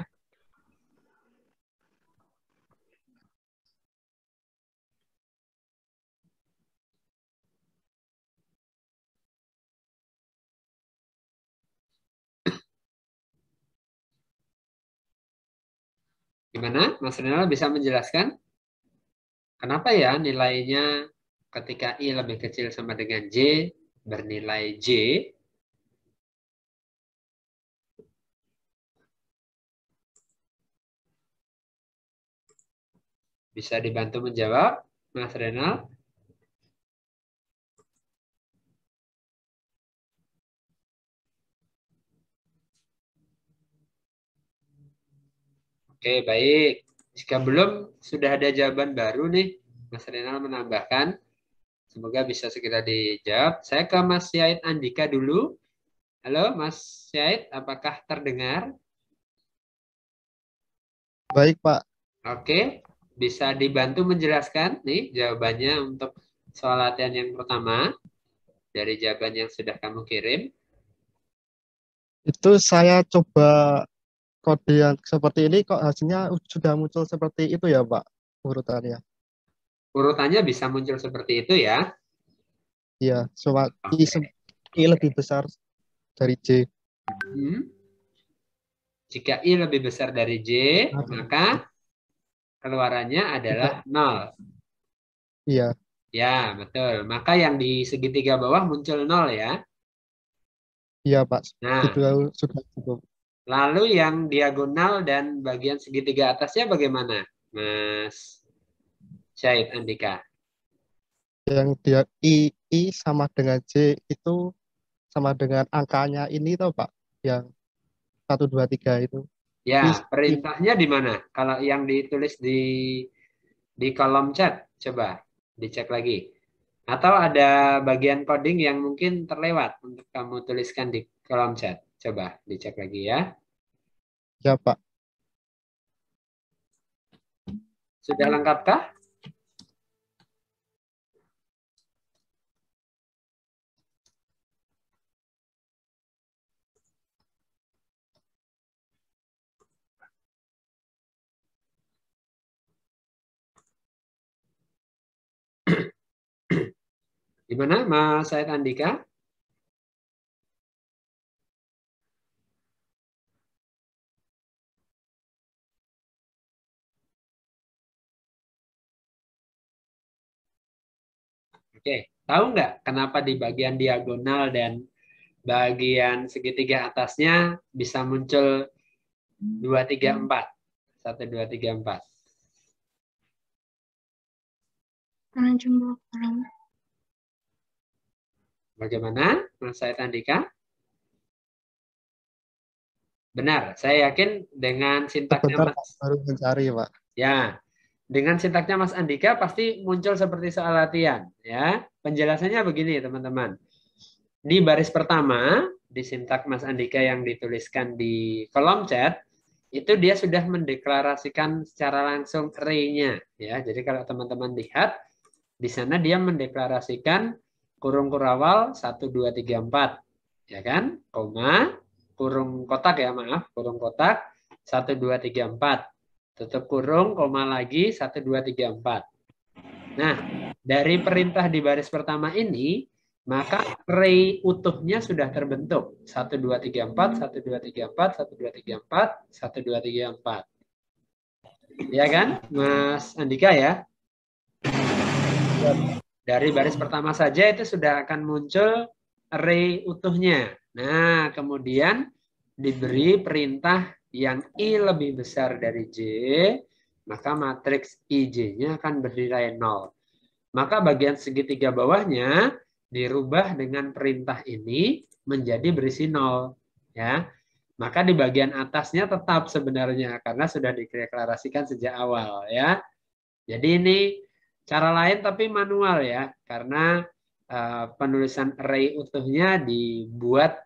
S1: Gimana? Mas Renal bisa menjelaskan? Kenapa ya nilainya ketika I lebih kecil sama dengan J bernilai J? Bisa dibantu menjawab, Mas Renal? Oke, baik. Jika belum, sudah ada jawaban baru nih. Mas Renal menambahkan. Semoga bisa segera dijawab. Saya ke Mas Syahid Andika dulu. Halo, Mas Syahid, apakah terdengar?
S5: Baik, Pak.
S1: Oke, bisa dibantu menjelaskan nih jawabannya untuk soal latihan yang pertama dari jawaban yang sudah kamu kirim?
S5: Itu saya coba kode yang seperti ini kok hasilnya sudah muncul seperti itu ya, Pak, urutannya.
S1: Urutannya bisa muncul seperti itu ya.
S5: Iya, soal
S1: Oke.
S5: I lebih besar dari J.
S1: Jika I lebih besar dari J, maka keluarannya adalah 0.
S5: Iya,
S1: Ya, betul. Maka yang di segitiga bawah muncul 0 ya.
S5: iya Pak.
S1: Nah,
S5: Itu sudah cukup.
S1: lalu yang diagonal dan bagian segitiga atasnya bagaimana, Mas Syahid Andika?
S5: Yang dia I sama dengan J itu sama dengan angkanya ini tau Pak, yang 1, 2, 3 itu.
S1: Ya,
S5: I,
S1: perintahnya di mana? Kalau yang ditulis di kolom chat, coba dicek lagi. Atau ada bagian coding yang mungkin terlewat untuk kamu tuliskan di kolom chat. Coba dicek lagi ya.
S5: ya Pak.
S1: Sudah lengkapkah? Gimana, Mas Syed Andika? Oke, tahu nggak kenapa di bagian diagonal dan bagian segitiga atasnya bisa muncul 2, 3, 4? 1, 2, 3, 4.
S3: Karena jumlah kolom.
S1: Bagaimana, Mas Syed Andika? Benar, saya yakin dengan sintaknya
S5: Sebentar Pak,
S1: Mas.
S5: baru mencari Pak.
S1: Ya, dengan sintaknya Mas Andika pasti muncul seperti soal latihan. Ya, penjelasannya begini teman-teman. Di baris pertama, di sintak Mas Andika yang dituliskan di kolom chat, itu dia sudah mendeklarasikan secara langsung array-nya. Ya, jadi kalau teman-teman lihat, di sana dia mendeklarasikan kurung kurawal 1, 2, 3, 4. Ya kan? Koma, kurung kotak ya, maaf, kurung kotak 1, 2, 3, 4. Tutup kurung, koma lagi 1, 2, 3, 4. Nah, dari perintah di baris pertama ini, maka array utuhnya sudah terbentuk. 1, 2, 3, 4, 1, 2, 3, 4, 1, 2, 3, 4, 1, 2, 3, 4. Ya kan, Mas Andika ya? Dari baris pertama saja itu sudah akan muncul array utuhnya. Nah, kemudian diberi perintah yang I lebih besar dari J, maka matriks IJ-nya akan bernilai 0. Maka bagian segitiga bawahnya dirubah dengan perintah ini menjadi berisi 0. Ya. Maka di bagian atasnya tetap sebenarnya karena sudah dideklarasikan sejak awal. Ya. Jadi ini cara lain tapi manual ya, karena penulisan array utuhnya dibuat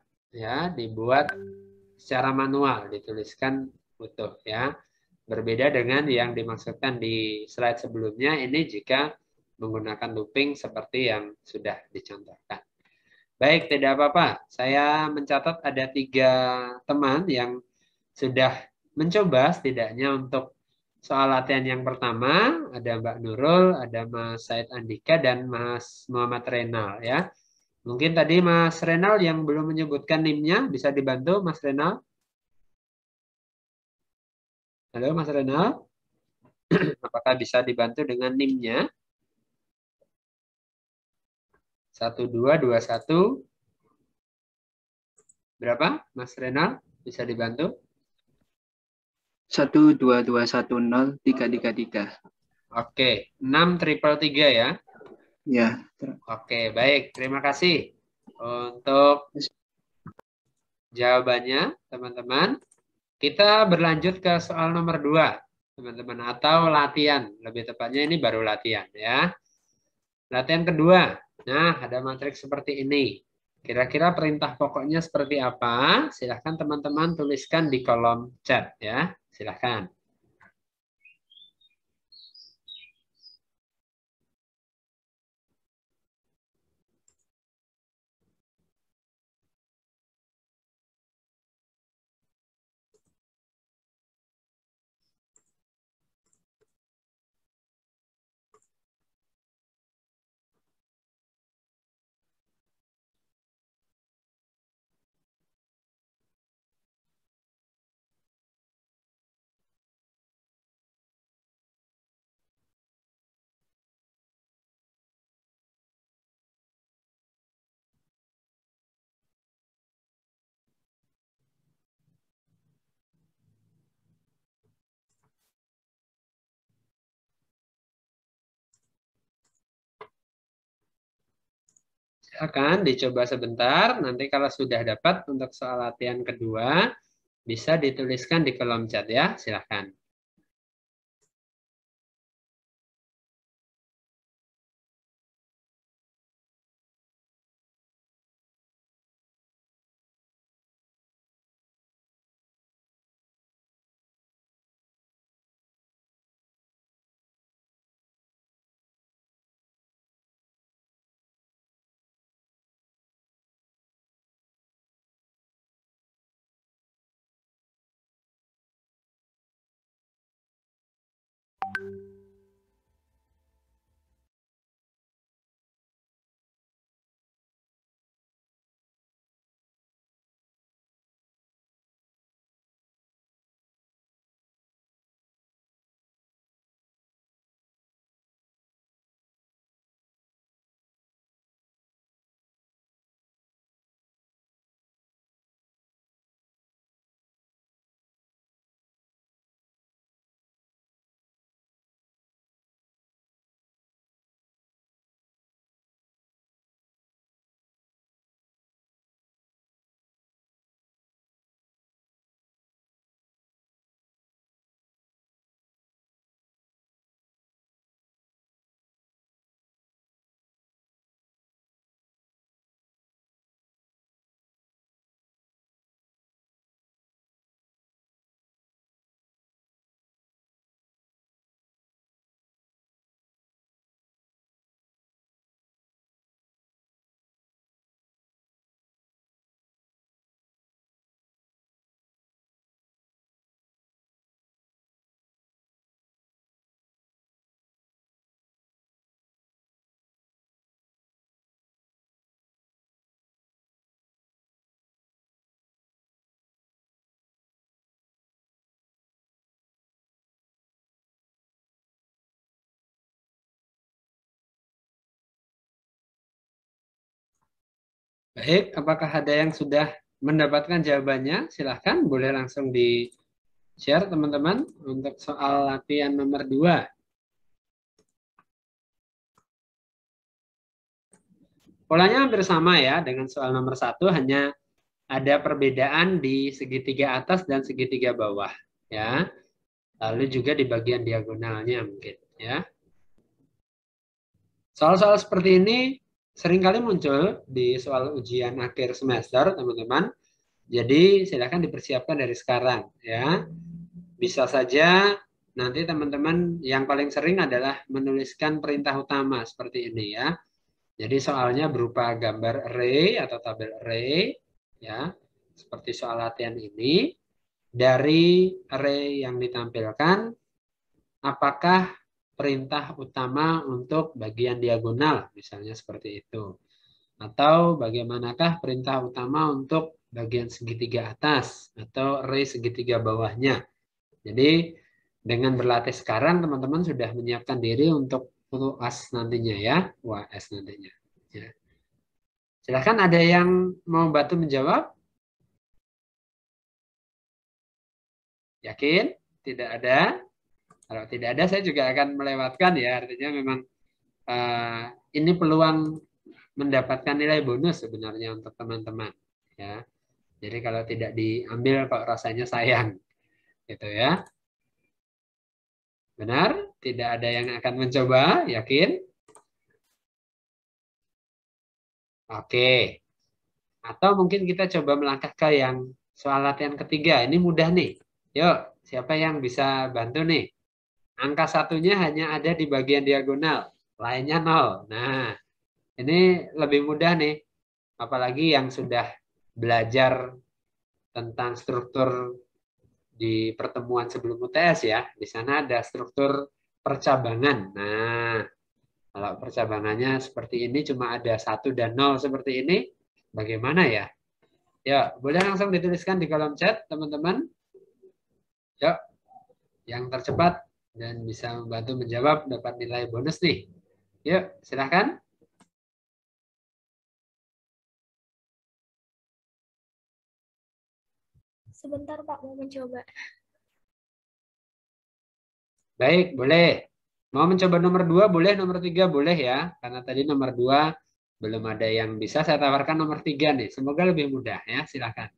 S1: secara manual, dituliskan utuh ya. Berbeda dengan yang dimaksudkan di slide sebelumnya, ini jika menggunakan looping seperti yang sudah dicontohkan. Baik, tidak apa-apa. Saya mencatat ada 3 teman yang sudah mencoba setidaknya untuk soal latihan yang pertama. Ada Mbak Nurul, ada Mas Said Andika, dan Mas Muhammad Renal ya. Mungkin tadi Mas Renal yang belum menyebutkan NIM-nya, bisa dibantu Mas Renal? Halo Mas Renal, apakah bisa dibantu dengan NIM-nya? 1221 berapa Mas Renal? Bisa dibantu?
S4: 12210 333.
S1: Oke, 6333 ya.
S4: Ya.
S1: Oke, baik. Terima kasih untuk jawabannya, teman-teman. Kita berlanjut ke soal nomor 2, teman-teman, atau latihan. Lebih tepatnya ini baru latihan ya. Latihan kedua. Nah, ada matriks seperti ini. Kira-kira perintah pokoknya seperti apa? Silahkan teman-teman tuliskan di kolom chat ya. Silahkan. Akan dicoba sebentar, nanti kalau sudah dapat untuk soal latihan kedua, bisa dituliskan di kolom chat ya, silahkan. Baik, apakah ada yang sudah mendapatkan jawabannya? Silahkan, boleh langsung di-share teman-teman untuk soal latihan nomor 2. Polanya hampir sama ya dengan soal nomor 1, hanya ada perbedaan di segitiga atas dan segitiga bawah. Ya, lalu juga di bagian diagonalnya mungkin. Ya, soal-soal seperti ini seringkali muncul di soal ujian akhir semester, teman-teman. Jadi silakan dipersiapkan dari sekarang ya. Bisa saja nanti teman-teman yang paling sering adalah menuliskan perintah utama seperti ini ya. Jadi soalnya berupa gambar array atau tabel array ya. Seperti soal latihan ini. Dari array yang ditampilkan, apakah perintah utama untuk bagian diagonal misalnya seperti itu. Atau bagaimanakah perintah utama untuk bagian segitiga atas atau array segitiga bawahnya. Jadi dengan berlatih sekarang teman-teman sudah menyiapkan diri untuk UAS nantinya ya, UAS nantinya. Ya. Silakan ada yang mau bantu menjawab? Yakin? Tidak ada? Kalau tidak ada saya juga akan melewatkan ya, artinya memang ini peluang mendapatkan nilai bonus sebenarnya untuk teman-teman ya. Jadi kalau tidak diambil kok rasanya sayang gitu ya. Benar? Tidak ada yang akan mencoba, yakin? Oke. Atau mungkin kita coba melangkah ke yang soal latihan ketiga. Ini mudah nih. Yuk, siapa yang bisa bantu nih? Angka satunya hanya ada di bagian diagonal, lainnya 0. Nah, ini lebih mudah nih. Apalagi yang sudah belajar tentang struktur di pertemuan sebelum UTS ya. Di sana ada struktur percabangan. Nah, kalau percabangannya seperti ini cuma ada 1 dan 0 seperti ini, bagaimana ya? Ya, boleh langsung dituliskan di kolom chat, teman-teman. Yuk, yang tercepat dan bisa membantu menjawab dapat nilai bonus nih. Yuk, silahkan.
S2: Sebentar Pak, mau mencoba.
S1: Baik, boleh. Mau mencoba nomor 2 boleh, nomor 3 boleh ya. Karena tadi nomor 2 Belum ada yang bisa, saya tawarkan nomor 3 nih. Semoga lebih mudah ya, silakan.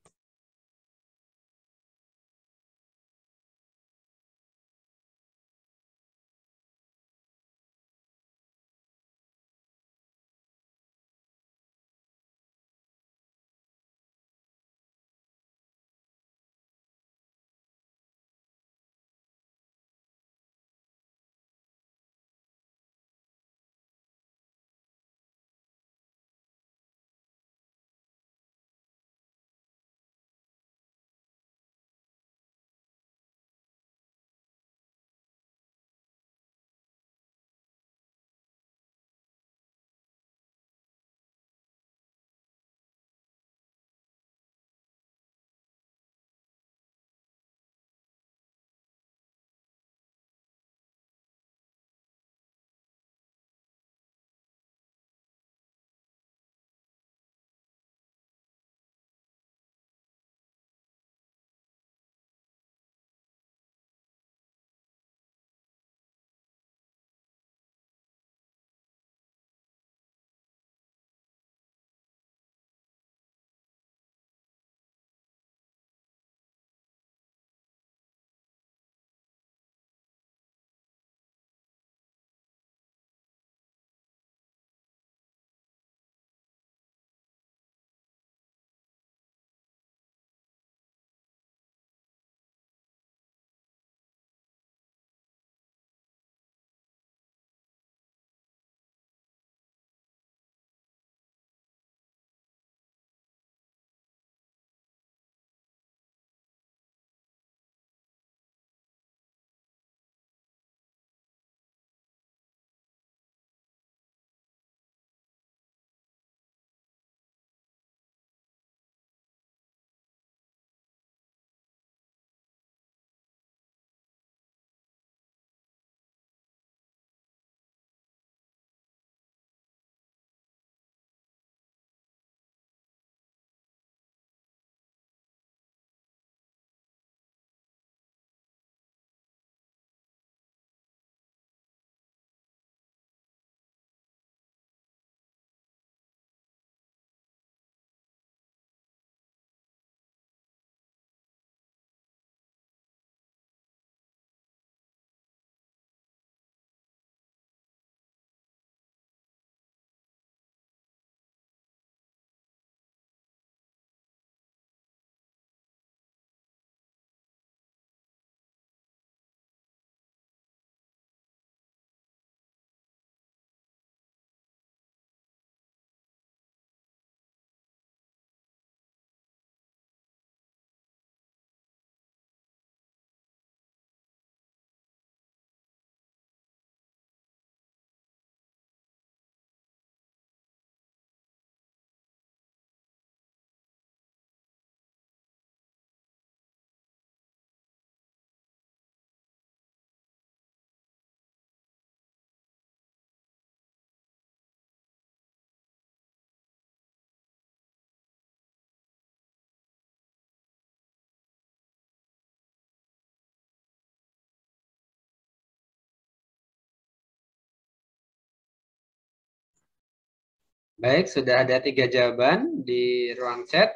S1: Baik, sudah ada 3 jawaban di ruang chat.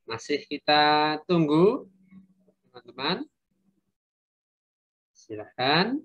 S1: Masih kita tunggu, teman-teman. Silahkan.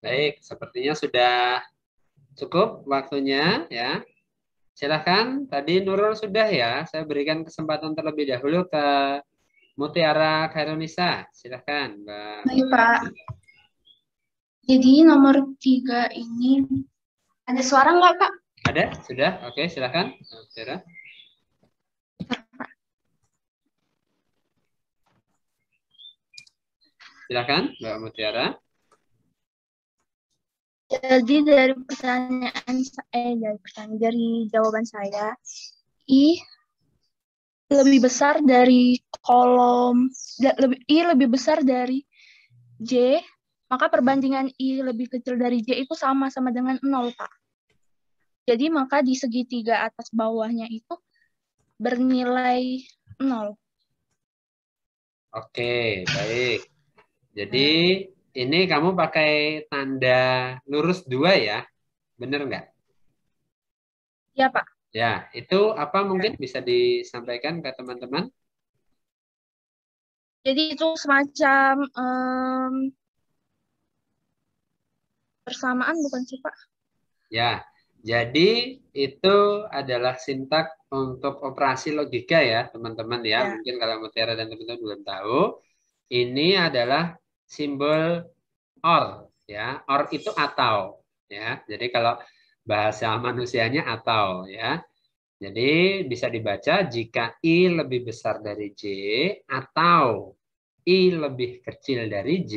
S1: Baik, sepertinya sudah cukup waktunya ya. Silahkan, tadi Nurul sudah ya. Saya berikan kesempatan terlebih dahulu ke Mutiara Khairunisa. Silahkan, Mbak.
S3: Baik, Pak. Jadi nomor 3 ini ada suara nggak, Pak?
S1: Ada? Sudah? Oke, silahkan. Mutiara. Silahkan, Mbak Mutiara.
S3: Jadi dari jawaban saya, I lebih besar dari kolom, I lebih besar dari J, maka perbandingan I lebih kecil dari J itu sama dengan 0, Pak. Jadi maka di segitiga atas bawahnya itu bernilai 0.
S1: Oke, baik. Jadi ini kamu pakai tanda lurus 2 ya? Bener nggak?
S3: Ya, Pak.
S1: Ya, itu apa mungkin bisa disampaikan ke teman-teman?
S3: Jadi itu semacam persamaan bukan sih, Pak?
S1: Ya, jadi itu adalah sintak untuk operasi logika ya, teman-teman ya. Mungkin kalau Mutiara dan teman-teman belum tahu, ini adalah simbol or ya. Or itu atau ya. Jadi kalau bahasa manusianya atau ya. Jadi bisa dibaca jika I lebih besar dari J atau I lebih kecil dari J,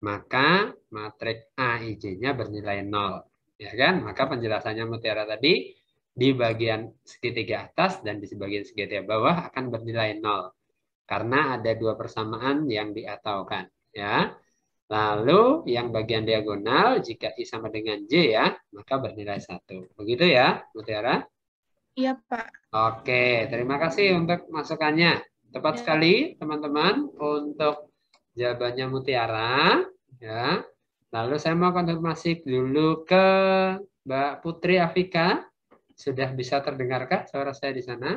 S1: maka matriks AIJ-nya bernilai 0. Ya kan? Maka penjelasannya Mutiara tadi di bagian segitiga atas dan di bagian segitiga bawah akan bernilai 0. Karena ada dua persamaan yang diataukan. Ya. Lalu yang bagian diagonal jika I sama dengan J ya, maka bernilai 1. Begitu ya, Mutiara?
S3: Iya, Pak.
S1: Oke, terima kasih untuk masukannya. Tepat sekali, teman-teman, untuk jawabannya Mutiara. Ya. Lalu saya mau konfirmasi dulu ke Mbak Putri Afika. Sudah bisa terdengarkah suara saya di sana?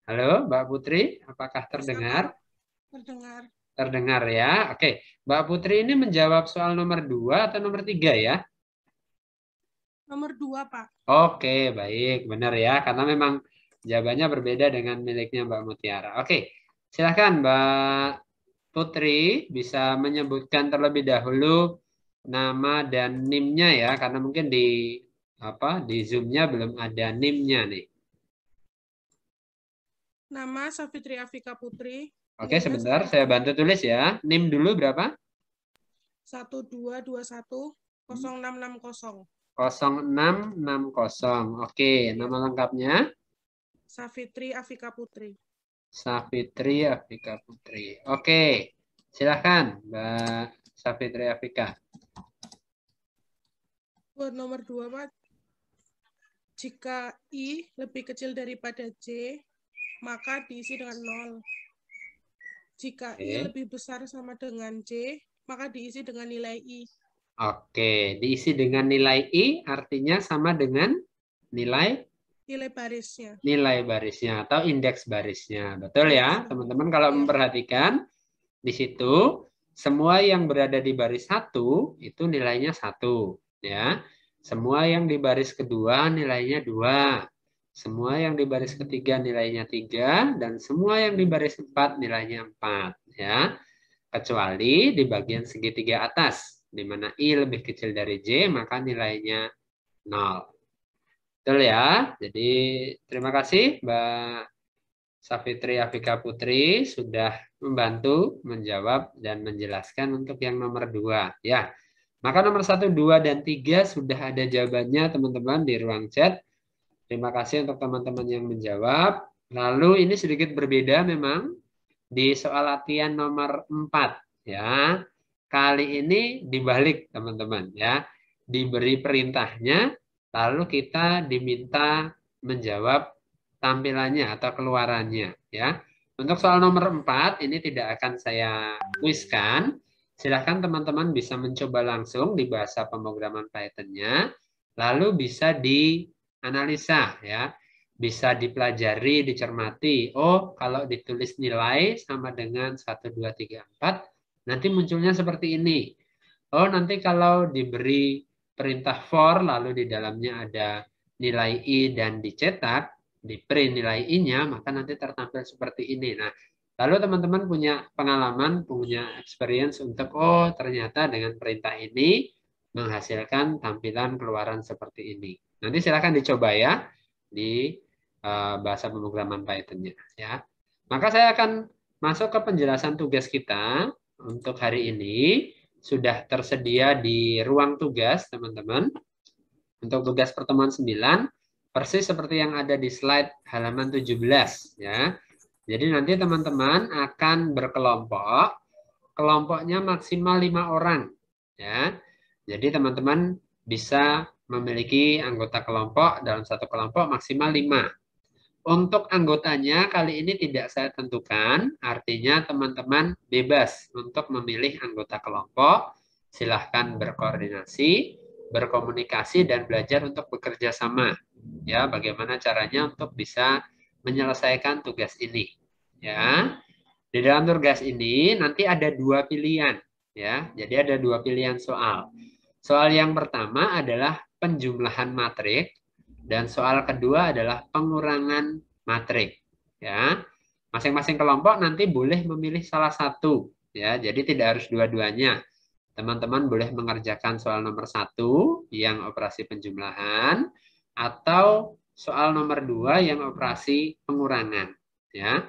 S1: Halo, Mbak Putri, apakah terdengar?
S6: Terdengar.
S1: Terdengar ya. Oke, Mbak Putri ini menjawab soal nomor 2 atau nomor 3 ya?
S6: Nomor 2, Pak.
S1: Oke, baik. Benar ya. Karena memang jawabannya berbeda dengan miliknya Mbak Mutiara. Oke, silakan Mbak Putri bisa menyebutkan terlebih dahulu nama dan NIM-nya ya. Karena mungkin di Zoom-nya belum ada NIM-nya nih.
S6: Nama Safitri Afika Putri.
S1: Oke, sebentar. Saya bantu tulis ya. NIM dulu berapa?
S6: 1221 0660.
S1: 0660. Oke, nama lengkapnya?
S6: Safitri Afika Putri.
S1: Safitri Afika Putri. Oke, silahkan Mbak Safitri Afika.
S6: Buat nomor 2, Pak. Jika I lebih kecil daripada J, maka diisi dengan 0. Jika I lebih besar sama dengan J, maka diisi dengan nilai I.
S1: Oke, diisi dengan nilai I artinya sama dengan nilai
S6: barisnya.
S1: Nilai barisnya atau indeks barisnya. Betul ya, teman-teman kalau memperhatikan di situ semua yang berada di baris 1 itu nilainya 1 ya. Semua yang di baris kedua nilainya 2. Semua yang di baris ketiga nilainya 3 dan semua yang di baris 4 nilainya 4 ya. Kecuali di bagian segitiga atas di mana I lebih kecil dari J, maka nilainya 0. Betul ya? Jadi terima kasih Mbak Safitri Afika Putri sudah membantu menjawab dan menjelaskan untuk yang nomor 2. Ya, maka nomor 1, 2, dan 3 sudah ada jawabannya teman-teman di ruang chat. Terima kasih untuk teman-teman yang menjawab. Lalu ini sedikit berbeda memang di soal latihan nomor 4. Ya, kali ini dibalik teman-teman ya, diberi perintahnya lalu kita diminta menjawab tampilannya atau keluarannya ya. Untuk soal nomor 4 ini tidak akan saya kuiskan. Silahkan teman-teman bisa mencoba langsung di bahasa pemrograman Python-nya, lalu bisa dianalisa ya. Bisa dipelajari, dicermati. Oh, kalau ditulis nilai sama dengan 1, 2, 3, 4, nanti munculnya seperti ini. oh nanti kalau diberi perintah for, lalu di dalamnya ada nilai I dan dicetak, di print nilai I-nya, maka nanti tertampil seperti ini. Nah, lalu teman-teman punya pengalaman, punya experience untuk, oh ternyata dengan perintah ini menghasilkan tampilan keluaran seperti ini. Nanti silakan dicoba ya di bahasa pemrograman Python-nya. Ya. Maka saya akan masuk ke penjelasan tugas kita untuk hari ini. Sudah tersedia di ruang tugas, teman-teman. Untuk tugas pertemuan 9, persis seperti yang ada di slide halaman 17. Ya. Jadi nanti teman-teman akan berkelompok. Kelompoknya maksimal 5 orang. Ya. Jadi teman-teman bisa memiliki anggota kelompok dalam satu kelompok maksimal 5. Untuk anggotanya kali ini tidak saya tentukan, artinya teman-teman bebas untuk memilih anggota kelompok. Silahkan berkoordinasi, berkomunikasi, dan belajar untuk bekerja sama. Ya, bagaimana caranya untuk bisa menyelesaikan tugas ini. Ya, di dalam tugas ini nanti ada 2 pilihan. Ya, jadi ada 2 pilihan soal. Soal yang pertama adalah penjumlahan matrik. Dan soal kedua adalah pengurangan matrik. Ya, masing-masing kelompok nanti boleh memilih salah satu. Ya, jadi tidak harus dua-duanya. Teman-teman boleh mengerjakan soal nomor 1 yang operasi penjumlahan atau soal nomor 2 yang operasi pengurangan. Ya,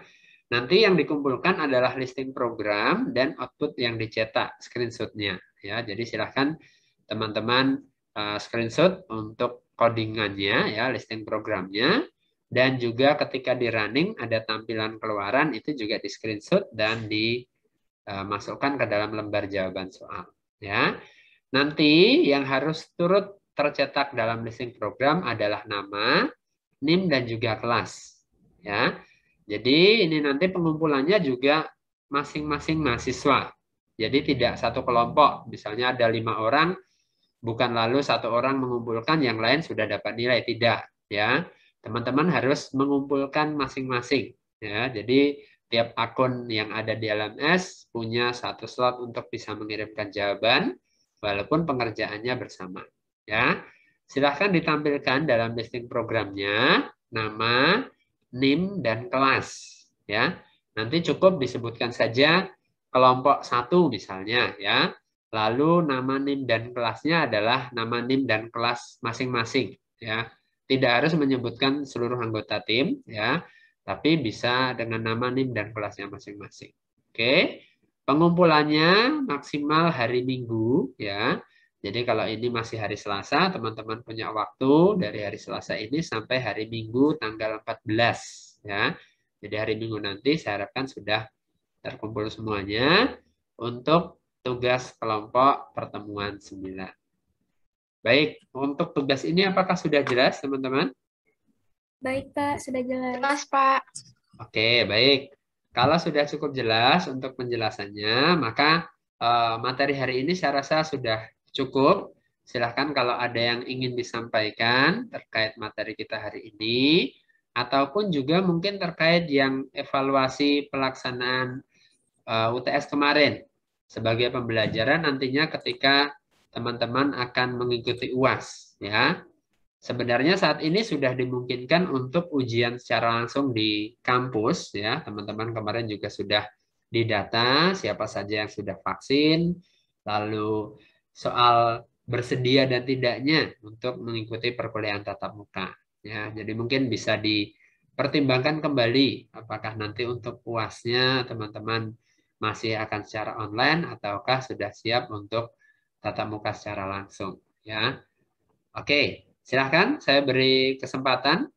S1: nanti yang dikumpulkan adalah listing program dan output yang dicetak screenshotnya. Ya, jadi silahkan teman-teman screenshot untuk codingannya, ya, listing programnya, dan juga ketika di running ada tampilan keluaran itu juga di screenshot dan dimasukkan ke dalam lembar jawaban soal. Ya, nanti yang harus turut tercetak dalam listing program adalah nama, NIM dan juga kelas. Ya, jadi ini nanti pengumpulannya juga masing-masing mahasiswa. Jadi tidak satu kelompok, misalnya ada 5 orang. Bukan lalu satu orang mengumpulkan, yang lain sudah dapat nilai. Tidak, ya. Teman-teman harus mengumpulkan masing-masing. Ya, jadi tiap akun yang ada di LMS punya satu slot untuk bisa mengirimkan jawaban, walaupun pengerjaannya bersama. Ya, silahkan ditampilkan dalam listing programnya nama, NIM, dan kelas. Ya, nanti cukup disebutkan saja kelompok 1 misalnya, ya. Lalu nama NIM dan kelasnya adalah nama NIM dan kelas masing-masing. Ya, tidak harus menyebutkan seluruh anggota tim, ya, tapi bisa dengan nama NIM dan kelasnya masing-masing. Oke, pengumpulannya maksimal hari Minggu, ya. Jadi kalau ini masih hari Selasa, teman-teman punya waktu dari hari Selasa ini sampai hari Minggu tanggal 14, ya. Jadi hari Minggu nanti saya harapkan sudah terkumpul semuanya untuk tugas kelompok pertemuan 9. Baik, untuk tugas ini apakah sudah jelas, teman-teman?
S2: Baik, Pak, sudah jelas.
S3: Jelas, Pak.
S1: Oke, baik. Kalau sudah cukup jelas untuk penjelasannya, maka materi hari ini saya rasa sudah cukup. Silahkan kalau ada yang ingin disampaikan terkait materi kita hari ini, ataupun juga mungkin terkait yang evaluasi pelaksanaan UTS kemarin. Sebagai pembelajaran nantinya ketika teman-teman akan mengikuti UAS, ya. Sebenarnya saat ini sudah dimungkinkan untuk ujian secara langsung di kampus, ya. Teman-teman kemarin juga sudah didata siapa saja yang sudah vaksin, lalu soal bersedia dan tidaknya untuk mengikuti perkuliahan tatap muka, ya. Jadi mungkin bisa dipertimbangkan kembali apakah nanti untuk UAS-nya teman-teman masih akan secara online ataukah sudah siap untuk tatap muka secara langsung, ya. Oke, silahkan saya beri kesempatan.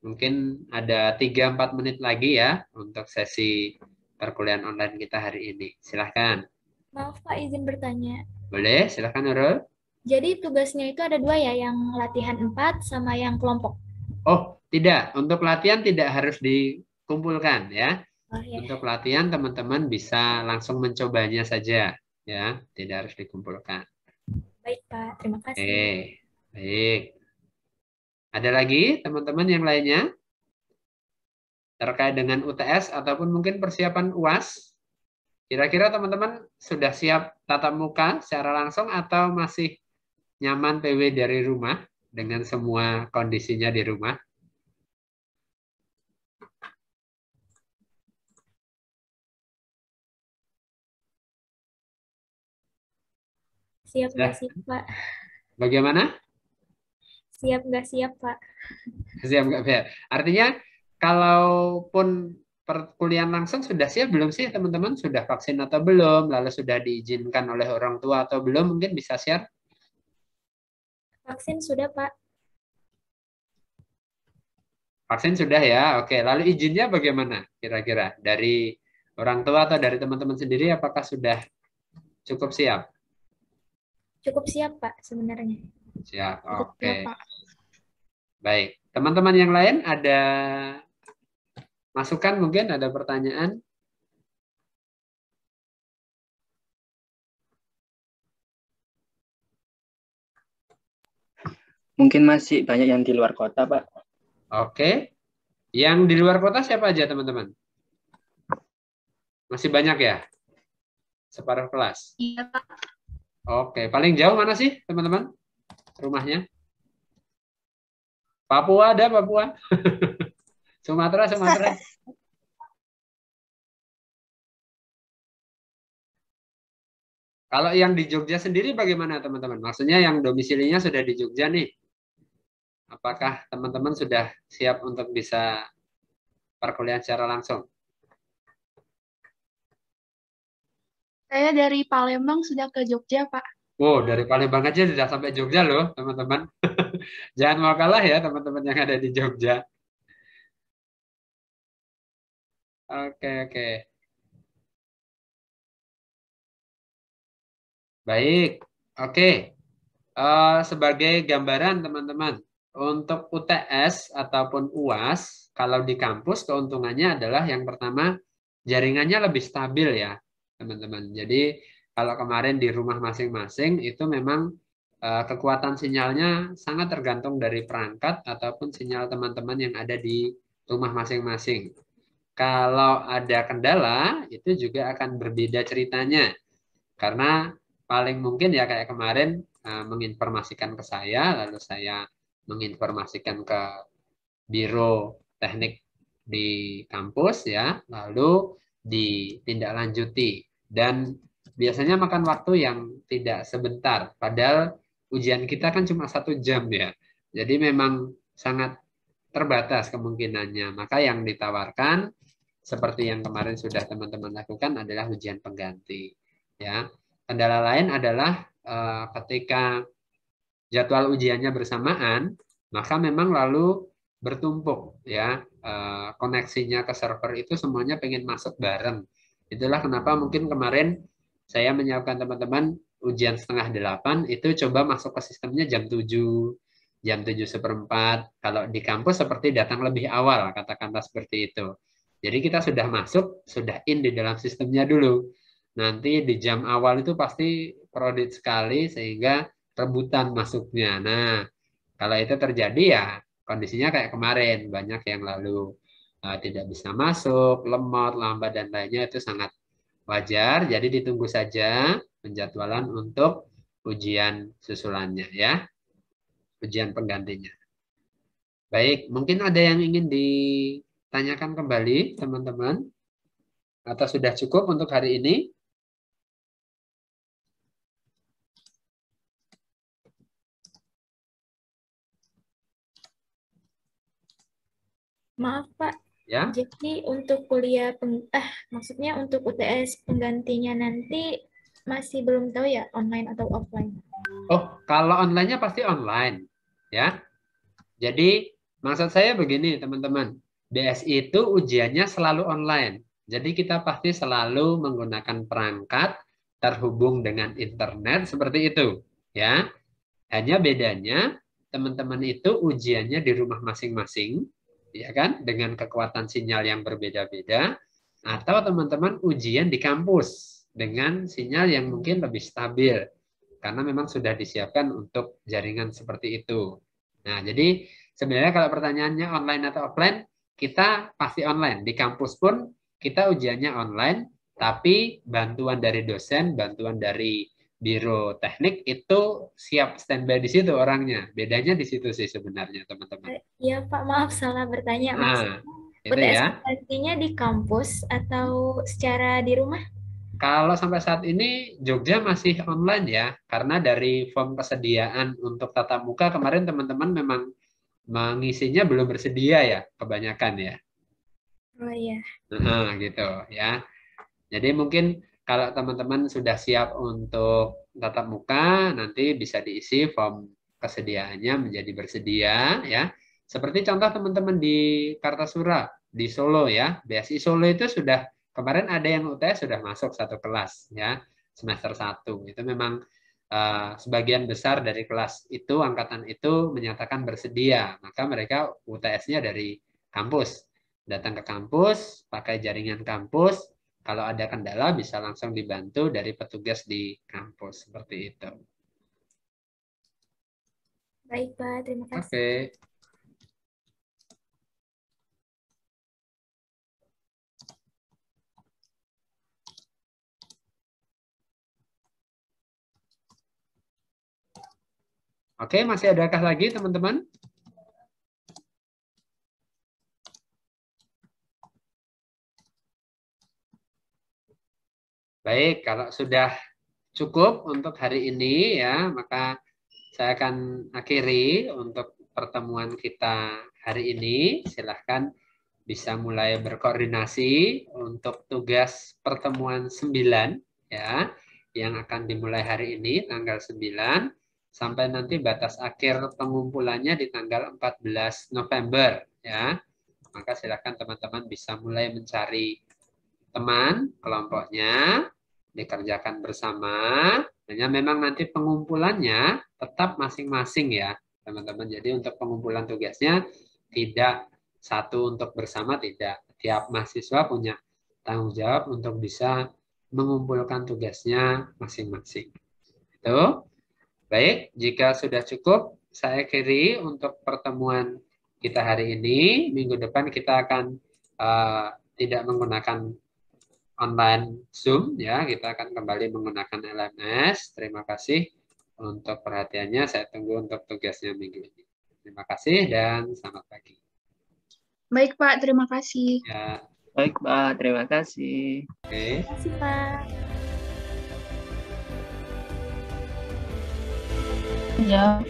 S1: Mungkin ada 3-4 menit lagi ya untuk sesi perkuliahan online kita hari ini. Silahkan.
S2: Maaf, Pak, izin bertanya.
S1: Boleh, silahkan Nurul.
S2: Jadi tugasnya itu ada 2 ya, yang latihan 4 sama yang kelompok.
S1: Oh, tidak. Untuk latihan tidak harus dikumpulkan ya.
S2: Oh, ya.
S1: Untuk latihan teman-teman bisa langsung mencobanya saja, ya, tidak harus dikumpulkan.
S2: Baik, Pak, terima kasih.
S1: Oke, baik. Ada lagi teman-teman yang lainnya terkait dengan UTS ataupun mungkin persiapan UAS? Kira-kira teman-teman sudah siap tatap muka secara langsung atau masih nyaman PW dari rumah dengan semua kondisinya di rumah?
S2: Siap nggak siap, Pak?
S1: Bagaimana?
S2: Siap nggak siap, Pak?
S1: Siap nggak, Fer? Artinya, kalaupun perkuliahan langsung sudah siap belum sih teman-teman? Sudah vaksin atau belum? Lalu sudah diizinkan oleh orang tua atau belum? Mungkin bisa share?
S2: Vaksin sudah, Pak.
S1: Vaksin sudah ya, oke. Lalu izinnya bagaimana kira-kira? Dari orang tua atau dari teman-teman sendiri apakah sudah cukup siap?
S2: Cukup siap, Pak, sebenarnya.
S1: Siap,
S3: Cukup
S1: oke.
S3: ya, Pak.
S1: Baik. Teman-teman yang lain ada masukan mungkin, ada pertanyaan?
S4: Mungkin masih banyak yang di luar kota, Pak.
S1: Oke. Yang di luar kota siapa aja teman-teman? Masih banyak ya? Separuh kelas?
S3: Iya, Pak.
S1: Oke. Paling jauh mana sih teman-teman? Rumahnya? Papua ada, Papua? Sumatera, Sumatera? Kalau yang di Jogja sendiri bagaimana teman-teman? Maksudnya yang domisilinya sudah di Jogja nih. Apakah teman-teman sudah siap untuk bisa perkuliahan secara langsung?
S3: Saya dari Palembang sudah ke Jogja, Pak.
S1: Oh, dari Palembang aja sudah sampai Jogja loh, teman-teman. Jangan mau kalah ya, teman-teman yang ada di Jogja. Oke, oke. Baik, oke. Sebagai gambaran, teman-teman, untuk UTS ataupun UAS, kalau di kampus keuntungannya adalah yang pertama, jaringannya lebih stabil ya, teman-teman. Jadi, kalau kemarin di rumah masing-masing, itu memang kekuatan sinyalnya sangat tergantung dari perangkat ataupun sinyal teman-teman yang ada di rumah masing-masing. Kalau ada kendala, itu juga akan berbeda ceritanya. Karena paling mungkin ya kayak kemarin menginformasikan ke saya, lalu saya menginformasikan ke biro teknik di kampus ya, lalu ditindaklanjuti. Dan biasanya makan waktu yang tidak sebentar, padahal ujian kita kan cuma 1 jam ya. Jadi memang sangat terbatas kemungkinannya. Maka yang ditawarkan seperti yang kemarin sudah teman-teman lakukan adalah ujian pengganti. Ya, kendala lain adalah ketika jadwal ujiannya bersamaan, maka memang lalu bertumpuk ya koneksinya ke server itu semuanya pengen masuk bareng. Itulah kenapa mungkin kemarin saya menyiapkan teman-teman ujian 7:30 itu coba masuk ke sistemnya jam 7, jam 7:15. Kalau di kampus seperti datang lebih awal, katakanlah seperti itu. Jadi kita sudah masuk, sudah in di dalam sistemnya dulu. Nanti di jam awal itu pasti kredit sekali sehingga rebutan masuknya. Nah, kalau itu terjadi ya kondisinya kayak kemarin, banyak yang lalu tidak bisa masuk, lemot, lambat dan lainnya itu sangat wajar. Jadi ditunggu saja penjadwalan untuk ujian susulannya ya, ujian penggantinya. Baik, mungkin ada yang ingin ditanyakan kembali teman-teman atau sudah cukup untuk hari ini?
S2: Maaf, Pak.
S1: Ya.
S2: Jadi untuk maksudnya untuk UTS penggantinya nanti masih belum tahu ya, online atau offline?
S1: Oh, kalau online-nya pasti online, ya. Jadi maksud saya begini, teman-teman. BSI itu ujiannya selalu online. Jadi kita pasti selalu menggunakan perangkat terhubung dengan internet seperti itu, ya. Hanya bedanya teman-teman itu ujiannya di rumah masing-masing, ya kan, dengan kekuatan sinyal yang berbeda-beda, atau teman-teman ujian di kampus dengan sinyal yang mungkin lebih stabil, karena memang sudah disiapkan untuk jaringan seperti itu. Nah, jadi sebenarnya kalau pertanyaannya online atau offline, kita pasti online. Di kampus pun kita ujiannya online, Tapi bantuan dari dosen, bantuan dari biro teknik itu siap standby di situ orangnya. Bedanya di situ sih sebenarnya teman-teman.
S2: Iya Pak, maaf salah bertanya.
S1: Nah,
S2: Maksudnya
S1: itu
S2: UTS
S1: ya.
S2: nantinya di kampus atau secara di rumah?
S1: Kalau sampai saat ini Jogja masih online ya, karena dari form kesediaan untuk tatap muka kemarin teman-teman memang mengisinya belum bersedia ya, kebanyakan ya.
S2: Oh iya.
S1: Nah, gitu ya. Jadi mungkin kalau teman-teman sudah siap untuk tatap muka, nanti bisa diisi form kesediaannya menjadi bersedia ya. Seperti contoh teman-teman di Kartasura, di Solo ya. BSI Solo itu sudah kemarin ada yang UTS sudah masuk satu kelas ya, semester 1. Itu memang sebagian besar dari kelas itu, angkatan itu menyatakan bersedia. Maka mereka UTS-nya dari kampus. Datang ke kampus, pakai jaringan kampus, kalau ada kendala bisa langsung dibantu dari petugas di kampus seperti itu.
S2: Baik Pak, terima kasih.
S1: Oke. Oke, masih adakah lagi teman-teman? Baik, kalau sudah cukup untuk hari ini ya, maka saya akan akhiri untuk pertemuan kita hari ini. Silahkan bisa mulai berkoordinasi untuk tugas pertemuan 9 ya, yang akan dimulai hari ini tanggal 9 sampai nanti batas akhir pengumpulannya di tanggal 14 November ya. Maka silahkan teman-teman bisa mulai mencari teman kelompoknya, dikerjakan bersama. Hanya memang nanti pengumpulannya tetap masing-masing ya, teman-teman. Jadi untuk pengumpulan tugasnya tidak satu untuk bersama, tidak. Tiap mahasiswa punya tanggung jawab untuk bisa mengumpulkan tugasnya masing-masing. Itu. Baik, jika sudah cukup, saya akhiri untuk pertemuan kita hari ini. Minggu depan kita akan tidak menggunakan online Zoom ya, kita akan kembali menggunakan LMS. Terima kasih untuk perhatiannya. Saya tunggu untuk tugasnya minggu ini. Terima kasih dan selamat pagi.
S3: Baik Pak, terima kasih.
S1: Ya,
S4: Baik, Pak. Terima kasih.
S1: oke.
S2: Terima kasih Pak.
S4: Ya,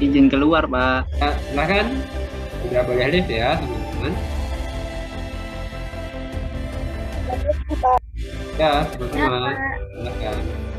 S4: izin keluar, Pak.
S1: Ya, silakan. Sudah boleh live ya, teman-teman. Ya, teman-teman. Silakan.